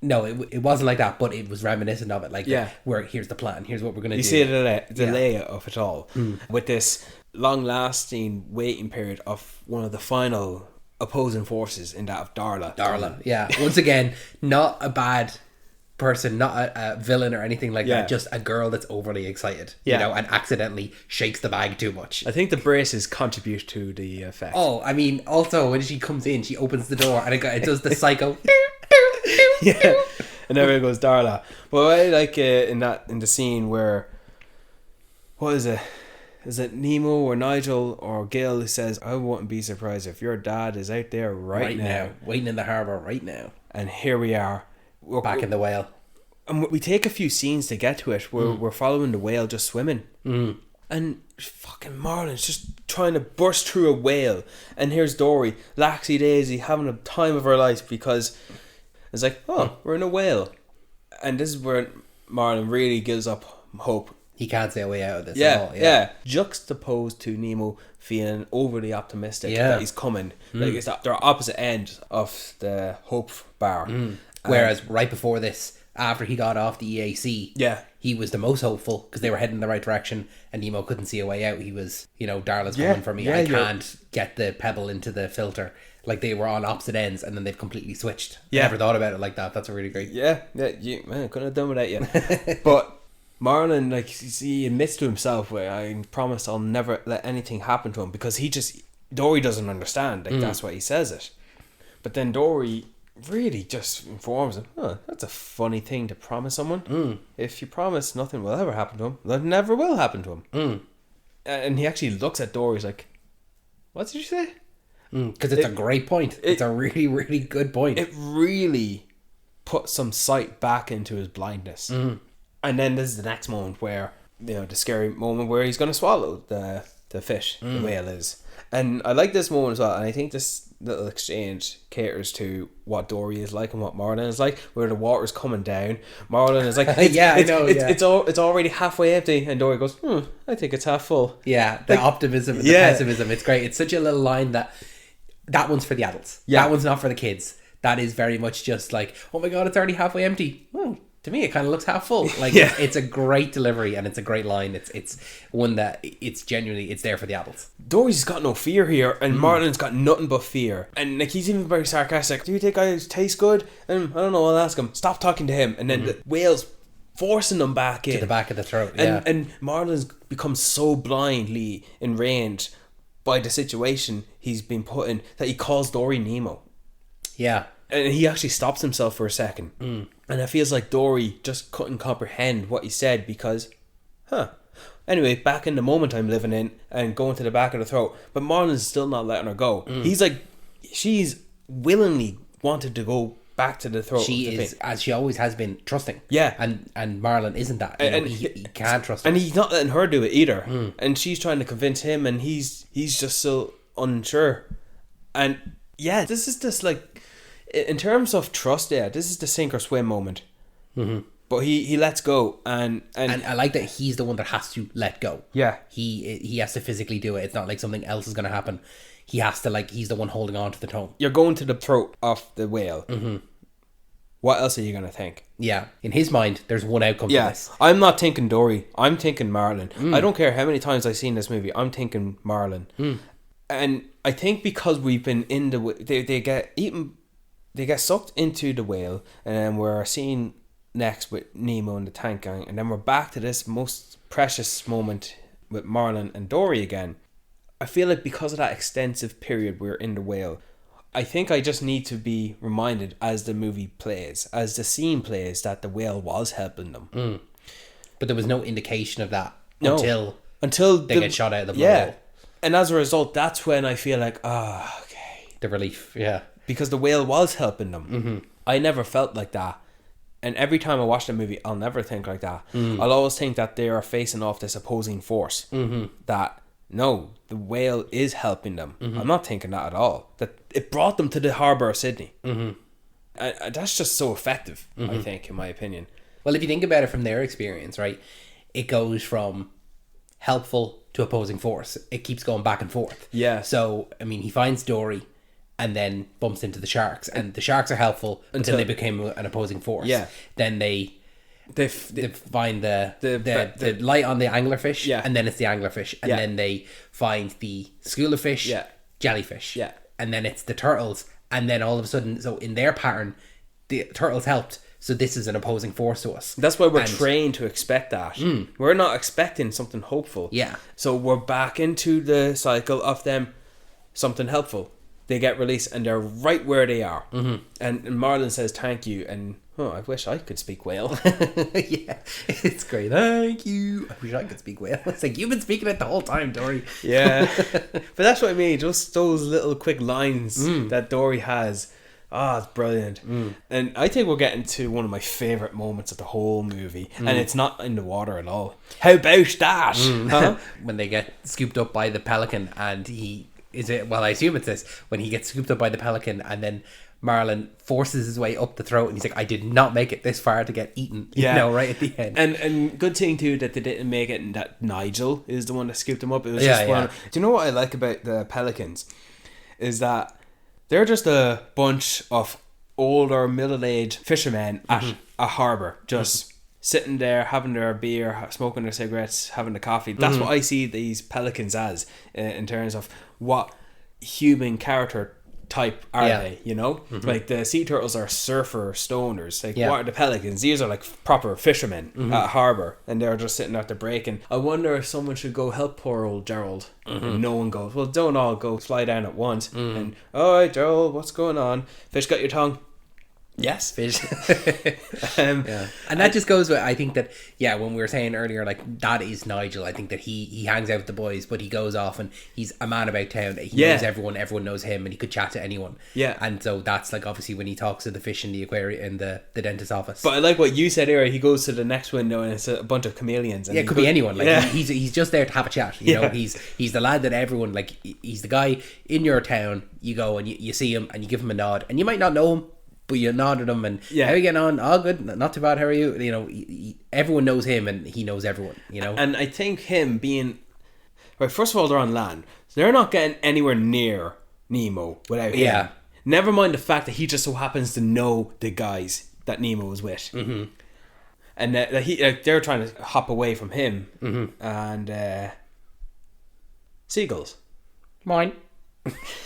no, it wasn't like that, but it was reminiscent of it, like where here's the plan, here's what we're gonna do. You see the layout of it all with this long-lasting waiting period of one of the final opposing forces, in that of Darla. Yeah, once again, not a bad person, not a villain or anything like that, just a girl that's overly excited, you know, and accidentally shakes the bag too much. I think the braces contribute to the effect. Oh, I mean, also when she comes in, she opens the door and it does the psycho yeah, and there goes Darla. But I like in the scene where, what is it Nemo or Nigel or Gil who says, I wouldn't be surprised if your dad is out there right now waiting in the harbour right now. And here we are, back in the whale, and we take a few scenes to get to it where we're following the whale just swimming, and fucking Marlin's just trying to burst through a whale, and here's Dory laxy daisy having a time of her life, because it's like, we're in a whale. And this is where Marlin really gives up hope. He can't see a way out of this at all. Yeah. Juxtaposed to Nemo feeling overly optimistic that he's coming. Like, it's that they're opposite ends of the hope bar. Whereas right before this, after he got off the EAC, he was the most hopeful, because they were heading in the right direction and Nemo couldn't see a way out. He was, you know, Darla's coming for me. I can't get the pebble into the filter. Like, they were on opposite ends, and then they've completely switched. I never thought about it like that. That's a really great. Man, couldn't have done without you. But Marlin, like, he admits to himself, where I promise I'll never let anything happen to him, because Dory doesn't understand. Like, that's why he says it. But then Dory really just informs him, that's a funny thing to promise someone. If you promise nothing will ever happen to him, that never will happen to him. And he actually looks at Dory, he's like, what did you say? Because it's a great point. It's a really, really good point. It really puts some sight back into his blindness. And then this is the next moment where, you know, the scary moment where he's going to swallow the fish, the whale is. And I like this moment as well, and I think this little exchange caters to what Dory is like and what Marlin is like, where the water's coming down. Marlin is like, it's already halfway empty, and Dory goes, I think it's half full. Yeah, the optimism and the pessimism, it's great. It's such a little line that one's for the adults. That one's not for the kids. That is very much just like, oh my God, it's already halfway empty. Well, to me, it kind of looks half full. Like, it's a great delivery, and it's a great line. It's one that it's genuinely, it's there for the adults. Dory's got no fear here, and Marlin's got nothing but fear. And like, he's even very sarcastic. Do you think I taste good? I don't know, I'll ask him. Stop talking to him. And then the whale's forcing them back in. To the back of the throat, yeah. And Marlon's become so blindly enraged by the situation he's been put in that he calls Dory Nemo. Yeah. And he actually stops himself for a second. And it feels like Dory just couldn't comprehend what he said because, Anyway, back in the moment I'm living in and going to the back of the throat. But Marlon's still not letting her go. He's like, she's willingly wanted to go back to the throat. She is, as she always has been, trusting. Yeah. And Marlon isn't that. He can't trust her. And he's not letting her do it either. And she's trying to convince him and he's just so unsure. And yeah, this is just like, in terms of trust, this is the sink or swim moment. But he lets go and I like that he's the one that has to let go. Yeah. He has to physically do it. It's not like something else is going to happen. He has to, like, he's the one holding on to the tongue. You're going to the throat of the whale. What else are you going to think? Yeah. In his mind, there's one outcome to this. I'm not thinking Dory. I'm thinking Marlon. I don't care how many times I've seen this movie. I'm thinking Marlon. And I think because we've been in they get eaten, they get sucked into the whale, and then we're seeing next with Nemo and the tank gang, and then we're back to this most precious moment with Marlon and Dory again. I feel like because of that extensive period we're in the whale, I think I just need to be reminded as the movie plays, as the scene plays, that the whale was helping them. But there was no indication of that until they get shot out of the blue. Yeah. And as a result, that's when I feel like, okay. The relief, yeah. Because the whale was helping them. I never felt like that. And every time I watch the movie, I'll never think like that. I'll always think that they are facing off this opposing force. That, no, the whale is helping them. I'm not thinking that at all. That it brought them to the harbour of Sydney. And that's just so effective, I think, in my opinion. Well, if you think about it from their experience, right, it goes from helpful to opposing force. It keeps going back and forth. Yeah. So, I mean, he finds Dory and then bumps into the sharks, and the sharks are helpful until they became an opposing force. Yeah. Then they find the light on the anglerfish, and then it's the anglerfish, and then they find the school of fish, jellyfish, and then it's the turtles, and then all of a sudden, so in their pattern, the turtles helped. So this is an opposing force to us. That's why we're trained to expect that. We're not expecting something hopeful. Yeah. So we're back into the cycle of them, something helpful. They get released and they're right where they are. And Marlon says thank you, and I wish I could speak whale. Yeah, it's great. Thank you. I wish I could speak whale. It's like, you've been speaking it the whole time, Dory. Yeah. But that's what I mean. Just those little quick lines that Dory has. It's brilliant. And I think we're getting to one of my favourite moments of the whole movie. And it's not in the water at all. How about that? Huh? When they get scooped up by the pelican, and I assume it's this, when he gets scooped up by the pelican, and then Marlon forces his way up the throat, and he's like, I did not make it this far to get eaten. Right at the end. And good thing too that they didn't make it, and that Nigel is the one that scooped him up. It was just one. Do you know what I like about the pelicans? Is that they're just a bunch of older, middle-aged fishermen at a harbour, just sitting there, having their beer, smoking their cigarettes, having the coffee. That's what I see these pelicans as, in terms of what human character type are they, you know? Like the sea turtles are surfer stoners. Like, what are the pelicans? These are like proper fishermen at a harbour, and they're just sitting out there breaking. I wonder if someone should go help poor old Gerald. And no one goes, well, don't all go fly down at once. And, alright, Gerald, what's going on? Fish got your tongue? Yes. Fish. And that just goes with, I think that, when we were saying earlier, like, that is Nigel. I think that he hangs out with the boys, but he goes off and he's a man about town. He knows everyone knows him, and he could chat to anyone. Yeah. And so that's like, obviously, when he talks to the fish in the aquarium, in the dentist's office. But I like what you said earlier. He goes to the next window and it's a bunch of chameleons. And it could be anyone. Like, he's just there to have a chat. You know, he's the lad that everyone, like, he's the guy in your town. You go and you see him and you give him a nod, and you might not know him, but you nod at him and how are you getting on? Oh, good, not too bad. How are you? You know, everyone knows him and he knows everyone. You know, and I think him being right. First of all, they're on land, so they're not getting anywhere near Nemo without him. Yeah. Never mind the fact that he just so happens to know the guys that Nemo was with, and that they're trying to hop away from him. And seagulls, mine.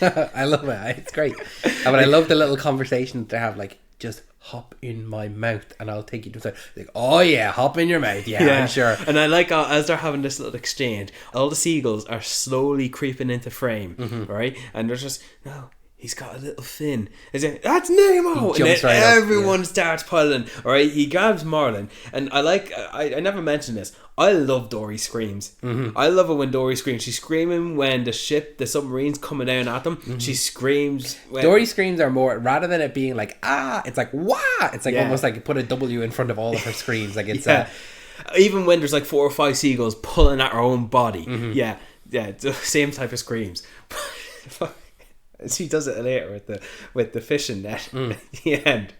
I love it. It's great. But I love the little conversation they have, like, just hop in my mouth and I'll take you to the side. Like, oh yeah, hop in your mouth. Yeah, I'm sure. And I like as they're having this little exchange, all the seagulls are slowly creeping into frame, right? And they're just, no, he's got a little fin. That's Nemo! And then everyone starts piling. All right, he grabs Marlin. And I never mentioned this. I love Dory's screams. I love it when Dory screams. She's screaming when the submarine's coming down at them. She screams. Dory's screams are more, rather than it being like, ah, it's like, wah! It's like almost like you put a W in front of all of her screams. Like it's even when there's like 4 or 5 seagulls pulling at her own body. It's the same type of screams. She does it later with the fishing net at the end.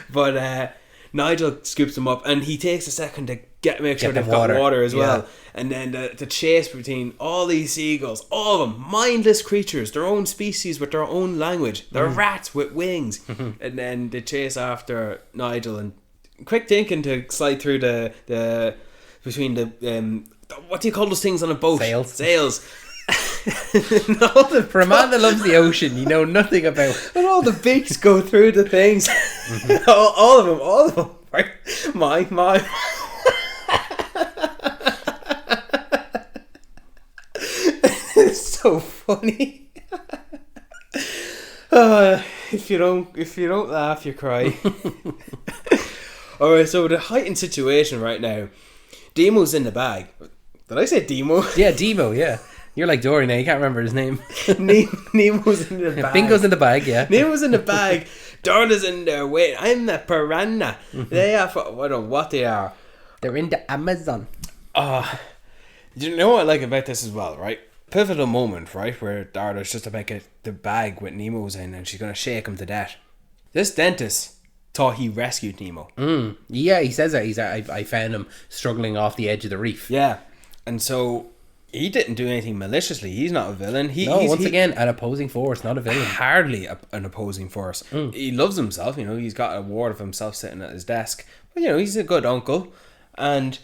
But Nigel scoops them up and he takes a second to make sure they've got water as well. And then the chase between all these seagulls, all of them, mindless creatures, their own species with their own language. They're rats with wings. And then they chase after Nigel and quick thinking to slide through between the what do you call those things on a boat? Sails. For a man that loves the ocean, you know nothing about. And all the beaks go through the things. all of them. Right? My. It's so funny. If you don't laugh, you cry. Alright, so the heightened situation right now. Demo's in the bag. Did I say Demo? Yeah, Demo, yeah. You're like Dory now, you can't remember his name. Nemo's in the bag. Bingo's in the bag, yeah. Nemo's in the bag. Dorna's in there. Wait, I'm the piranha. They are, I don't know what they are. They're in the Amazon. You know what I like about this as well, right? Pivotal moment, right? Where Dorna's just about to get the bag with Nemo's in and she's going to shake him to death. This dentist thought he rescued Nemo. Yeah, he says that. I found him struggling off the edge of the reef. Yeah. And so he didn't do anything maliciously. He's not a villain. Once again, an opposing force, not a villain. Hardly an opposing force. He loves himself. You know, he's got a ward of himself sitting at his desk. But, you know, he's a good uncle. And,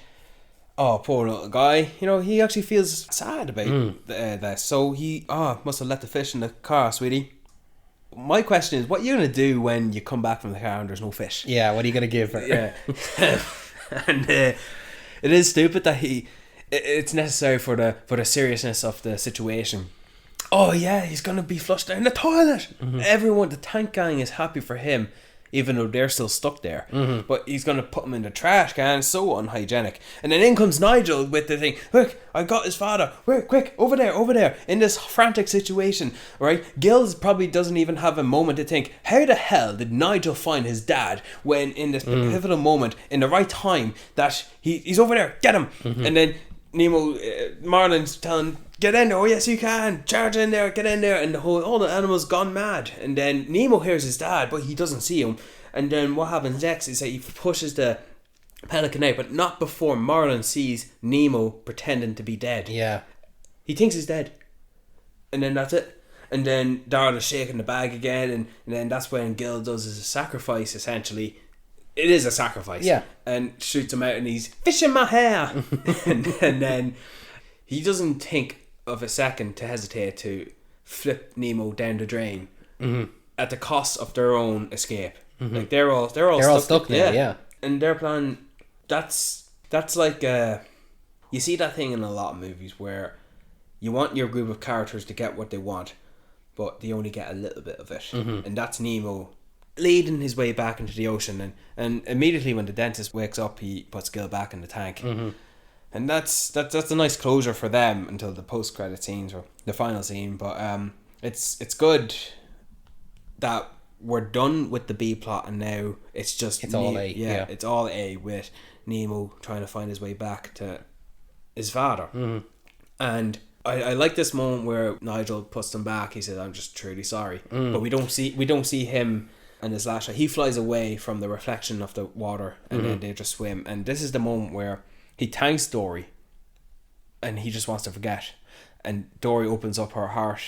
poor little guy. You know, he actually feels sad about this. So he, must have left the fish in the car, sweetie. My question is, what are you going to do when you come back from the car and there's no fish? Yeah, what are you going to give her? Yeah. And it is stupid that it's necessary for the seriousness of the situation. Oh yeah, he's gonna be flushed down the toilet. Everyone, the tank gang is happy for him, even though they're still stuck there. But he's gonna put him in the trash can. So unhygienic. And then in comes Nigel with the thing. Look, I got his father. Quick, over there. In this frantic situation, right? Gills probably doesn't even have a moment to think, how the hell did Nigel find his dad when in this pivotal moment, in the right time, that he's over there, get him. And then Nemo, Marlin's telling, get in there, oh yes you can, charge in there, get in there, and all the animals gone mad. And then Nemo hears his dad, but he doesn't see him. And then what happens next is that he pushes the pelican out, but not before Marlin sees Nemo pretending to be dead. Yeah. He thinks he's dead. And then that's it. And then Darla's shaking the bag again, and then that's when Gil does his sacrifice, essentially. It is a sacrifice. Yeah. And shoots him out and he's fishing my hair. and then he doesn't think of a second to hesitate to flip Nemo down the drain at the cost of their own escape. Like they're all stuck now, yeah. And their plan, that's like you see that thing in a lot of movies where you want your group of characters to get what they want, but they only get a little bit of it. And that's Nemo leading his way back into the ocean, and immediately when the dentist wakes up, he puts Gil back in the tank. And that's a nice closure for them until the post-credit scenes or the final scene. But it's good that we're done with the B plot, and now it's all A. Yeah, it's all A with Nemo trying to find his way back to his father. And I like this moment where Nigel puts him back. He says, "I'm just truly sorry," but we don't see him and his last shot. He flies away from the reflection of the water, and then they just swim. And this is the moment where he thanks Dory, and he just wants to forget. And Dory opens up her heart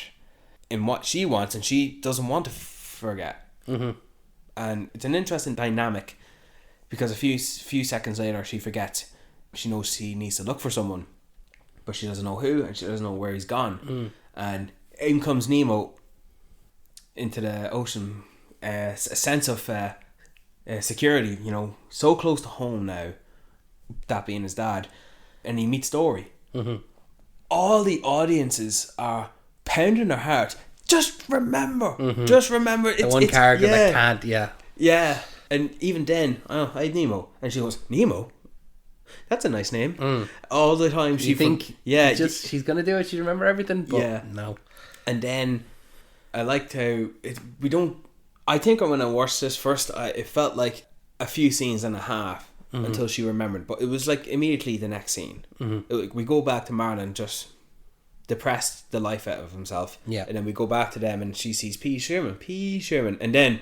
in what she wants, and she doesn't want to forget. And it's an interesting dynamic, because a few seconds later she forgets. She knows she needs to look for someone, but she doesn't know who, and she doesn't know where he's gone. And in comes Nemo into the ocean. A sense of security, you know, so close to home now, that being his dad, and he meets Dory. All the audiences are pounding their heart. Just remember. The one character that can't, Yeah. And even then, hi Nemo. And she goes, Nemo? That's a nice name. All the time she she's gonna do it, she'd remember everything, but no. And then I liked how I think when I watched this first, it felt like a few scenes and a half until she remembered, but it was like immediately the next scene. We go back to Marlon just depressed the life out of himself, and then we go back to them and she sees P Sherman, and then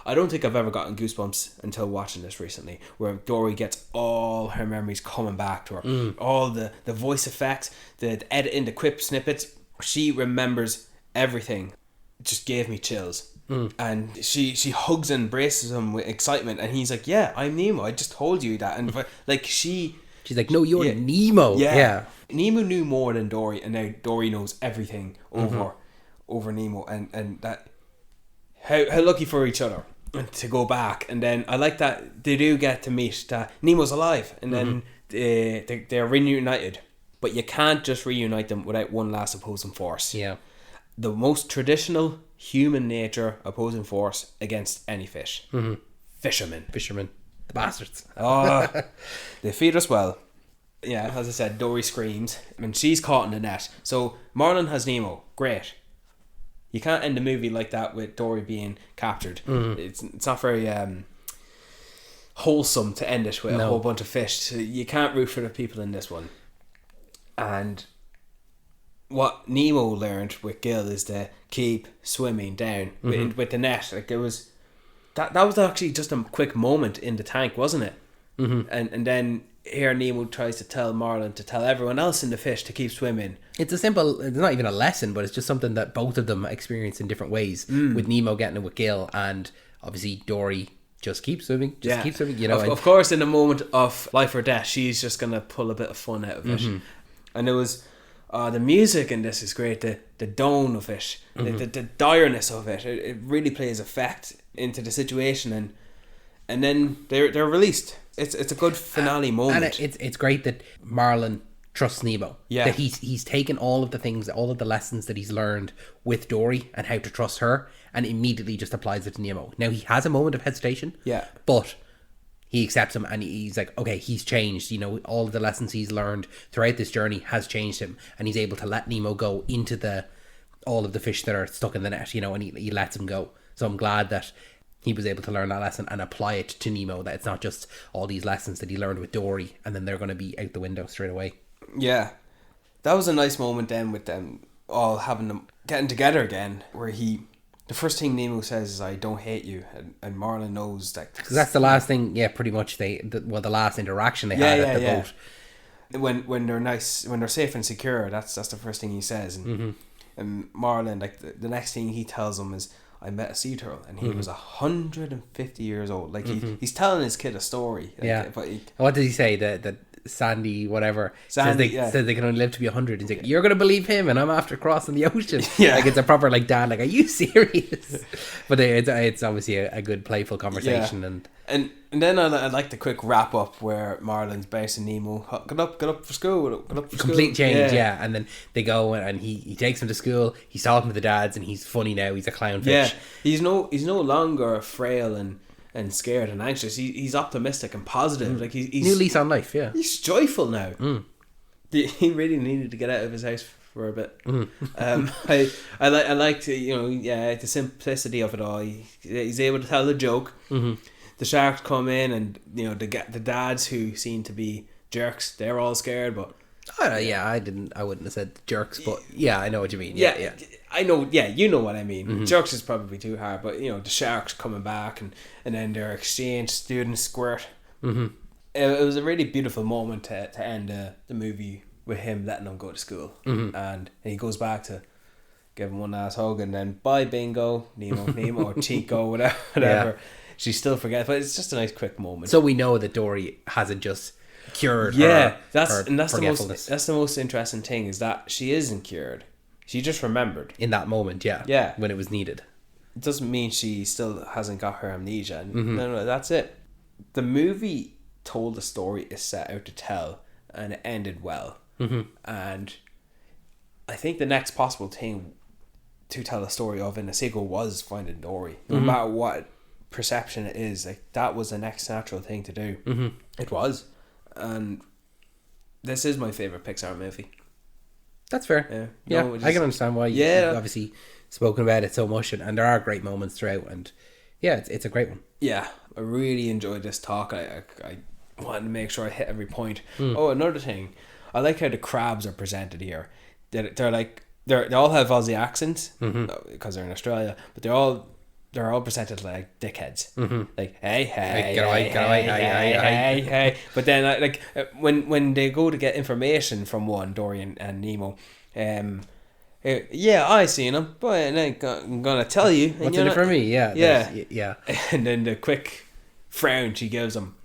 I don't think I've ever gotten goosebumps until watching this recently, where Dory gets all her memories coming back to her, all the voice effects, the editing, the quip snippets. She remembers everything. It just gave me chills. And she hugs and embraces him with excitement, and he's like, yeah, I'm Nemo, I just told you that. And like she's like, no, you're Nemo. Nemo knew more than Dory, and now Dory knows everything over Nemo, and that how lucky for each other to go back. And then I like that they do get to meet that Nemo's alive, and then they're reunited, but you can't just reunite them without one last opposing force. The most traditional human nature opposing force against any fish. Fishermen, the bastards. They feed us well. Yeah, as I said, Dory screams and she's caught in the net. So Marlon has Nemo, great. You can't end the movie like that with Dory being captured. It's not very wholesome to end it with a whole bunch of fish. So you can't root for the people in this one. And what Nemo learned with Gil is to keep swimming down with the net. Like it was that was actually just a quick moment in the tank, wasn't it? And then here Nemo tries to tell Marlon to tell everyone else in the fish to keep swimming. It's not even a lesson, but it's just something that both of them experience in different ways. With Nemo getting it with Gil, and obviously Dory just keep swimming, keep swimming. You know, of course, in a moment of life or death, she's just gonna pull a bit of fun out of it. And it was the music in this is great. The tone of it, the direness of it. It really plays effect into the situation, and then they're released. It's a good finale moment. And it's great that Marlon trusts Nemo. That he's taken all of the things, all of the lessons that he's learned with Dory and how to trust her, and immediately just applies it to Nemo. Now he has a moment of hesitation. But he accepts him, and he's like, okay, he's changed. You know, all of the lessons he's learned throughout this journey has changed him, and he's able to let Nemo go into all of the fish that are stuck in the net. You know, and he lets him go. So I'm glad that he was able to learn that lesson and apply it to Nemo, that it's not just all these lessons that he learned with Dory and then they're going to be out the window straight away. Yeah. That was a nice moment then with them all getting together again, where the first thing Nemo says is, I don't hate you, and Marlon knows that. Because that's the last thing, pretty much the last interaction they had at the boat. When they're safe and secure, that's the first thing he says. And Marlon, like the next thing he tells him is, I met a sea turtle and he was 150 years old. Like he's telling his kid a story. Like, but what did he say? That Sandy, whatever, says they can only live to be 100. He's like, you're gonna believe him, and I'm after crossing the ocean. Like it's a proper like dad. Like, are you serious? But it's obviously a good playful conversation. And then I like the quick wrap up where Marlon's bouncing Nemo. Get up for school. Complete change, and then they go and he takes him to school. He's talking to the dads, and he's funny now. He's a clownfish. Yeah, he's no longer frail and scared and anxious. He's optimistic and positive. Like he's new lease on life. Yeah, he's joyful now. He really needed to get out of his house for a bit. I like to, the simplicity of it all. He's able to tell the joke. The sharks come in, and the dads who seem to be jerks, they're all scared. But I wouldn't have said jerks, but I know what you mean. I know. Yeah, you know what I mean. Jerks is probably too hard, but the sharks coming back, and then their exchange student squirt. It was a really beautiful moment to end the movie with him letting them go to school, and he goes back to give him one last hug, and then bye Bingo, Nemo or Chico, whatever. Yeah. She still forgets, but it's just a nice quick moment. So we know that Dory hasn't just cured her. That's the most interesting thing, is that she isn't cured. She just remembered in that moment, when it was needed. it doesn't mean she still hasn't got her amnesia. No, that's it. The movie told the story it set out to tell, and it ended well. And I think the next possible thing to tell a story of in a sequel was Finding Dory. No matter what perception it is, like, that was the next natural thing to do. It was. And this is my favourite Pixar movie. That's fair. Yeah, I can understand why you've obviously spoken about it so much, and there are great moments throughout, and yeah, it's a great one. Yeah, I really enjoyed this talk. I wanted to make sure I hit every point. Oh, another thing, I like how the crabs are presented here. They're like they all have Aussie accents because they're in Australia, but they're all presented like dickheads. Like hey, get away, hey. But then like when they go to get information from one, Dory and Nemo, yeah, I seen him, but I'm gonna tell you. What's in it for me? Yeah. And then the quick frown she gives him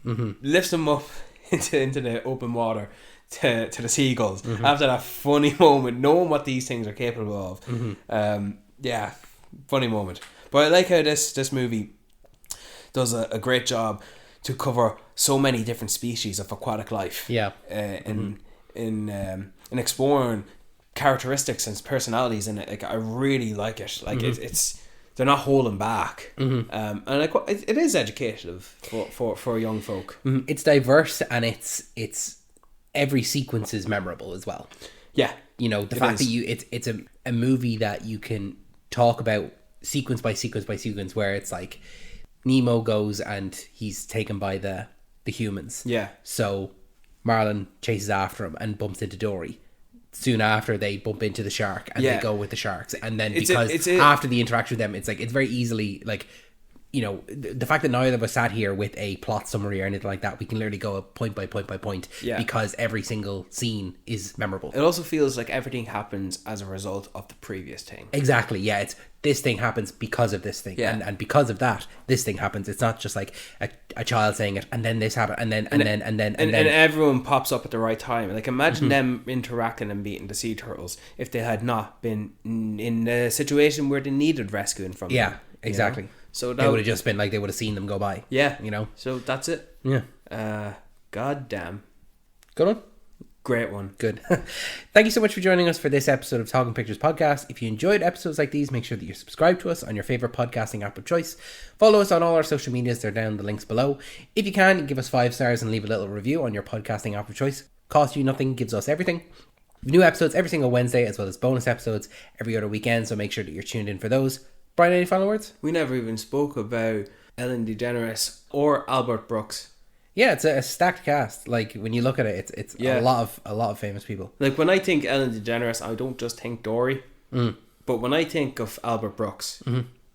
lifts him up into the open water to the seagulls after that funny moment, knowing what these things are capable of. Yeah, funny moment. But I like how this movie does a great job to cover so many different species of aquatic life. Yeah. In exploring characteristics and personalities in it. Like, I really like it. Like, it's they're not holding back. And like, it is educative for young folk. It's diverse, and it's every sequence is memorable as well. Yeah. You know, the fact that it's a movie that you can talk about sequence by sequence by sequence, where it's like Nemo goes and he's taken by the humans. Yeah. So Marlin chases after him and bumps into Dory. Soon after, they bump into the shark and they go with the sharks. And then after the interaction with them, it's like, it's very easily like, you know, the fact that neither of us sat here with a plot summary or anything like that, we can literally go point by point by point, because every single scene is memorable. It also feels like everything happens as a result of the previous thing. Exactly, yeah. It's this thing happens because of this thing, and because of that, this thing happens. It's not just like a child saying it, and then this happened, and then everyone pops up at the right time. Like, imagine them interacting and beating the sea turtles if they had not been in a situation where they needed rescuing from them. Yeah, exactly. You know? So it would have just been like they would have seen them go by. Yeah. You know? So that's it. Yeah. God damn. Good one? Great one. Good. Thank you so much for joining us for this episode of Talking Pictures Podcast. If you enjoyed episodes like these, make sure that you're subscribed to us on your favourite podcasting app of choice. Follow us on all our social medias. They're down the links below. If you can, give us 5 stars and leave a little review on your podcasting app of choice. Costs you nothing, gives us everything. New episodes every single Wednesday, as well as bonus episodes every other weekend, so make sure that you're tuned in for those. Brian, any final words? We never even spoke about Ellen DeGeneres or Albert Brooks. Yeah, it's a stacked cast. Like, when you look at it, it's a lot of famous people. Like, when I think Ellen DeGeneres, I don't just think Dory. But when I think of Albert Brooks,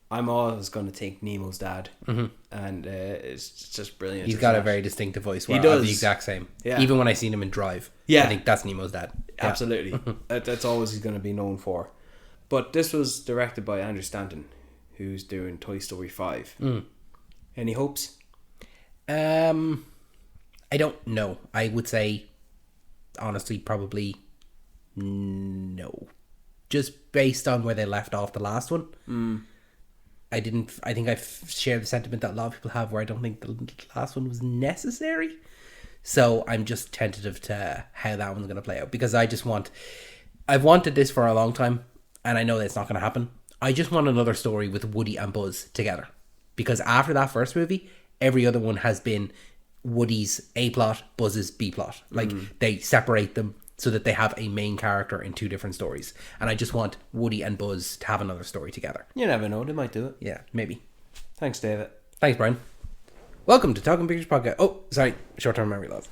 I'm always going to think Nemo's dad. And it's just brilliant. He's got a very distinctive voice. He does. The exact same. Yeah. Even when I seen him in Drive. Yeah. I think that's Nemo's dad. Yeah. Absolutely. That's always he's going to be known for. But this was directed by Andrew Stanton, who's doing Toy Story 5. Any hopes? I don't know. I would say, honestly, probably no. Just based on where they left off the last one. I think I've shared the sentiment that a lot of people have, where I don't think the last one was necessary. So I'm just tentative to how that one's going to play out, because I've wanted this for a long time, and I know that it's not going to happen. I just want another story with Woody and Buzz together, because after that first movie, every other one has been Woody's A plot, Buzz's B plot. Like, they separate them so that they have a main character in 2 different stories. And I just want Woody and Buzz to have another story together. You never know, they might do it. Yeah, maybe. Thanks, David. Thanks, Brian. Welcome to Talking Pictures Podcast. Oh, sorry, short-term memory loss.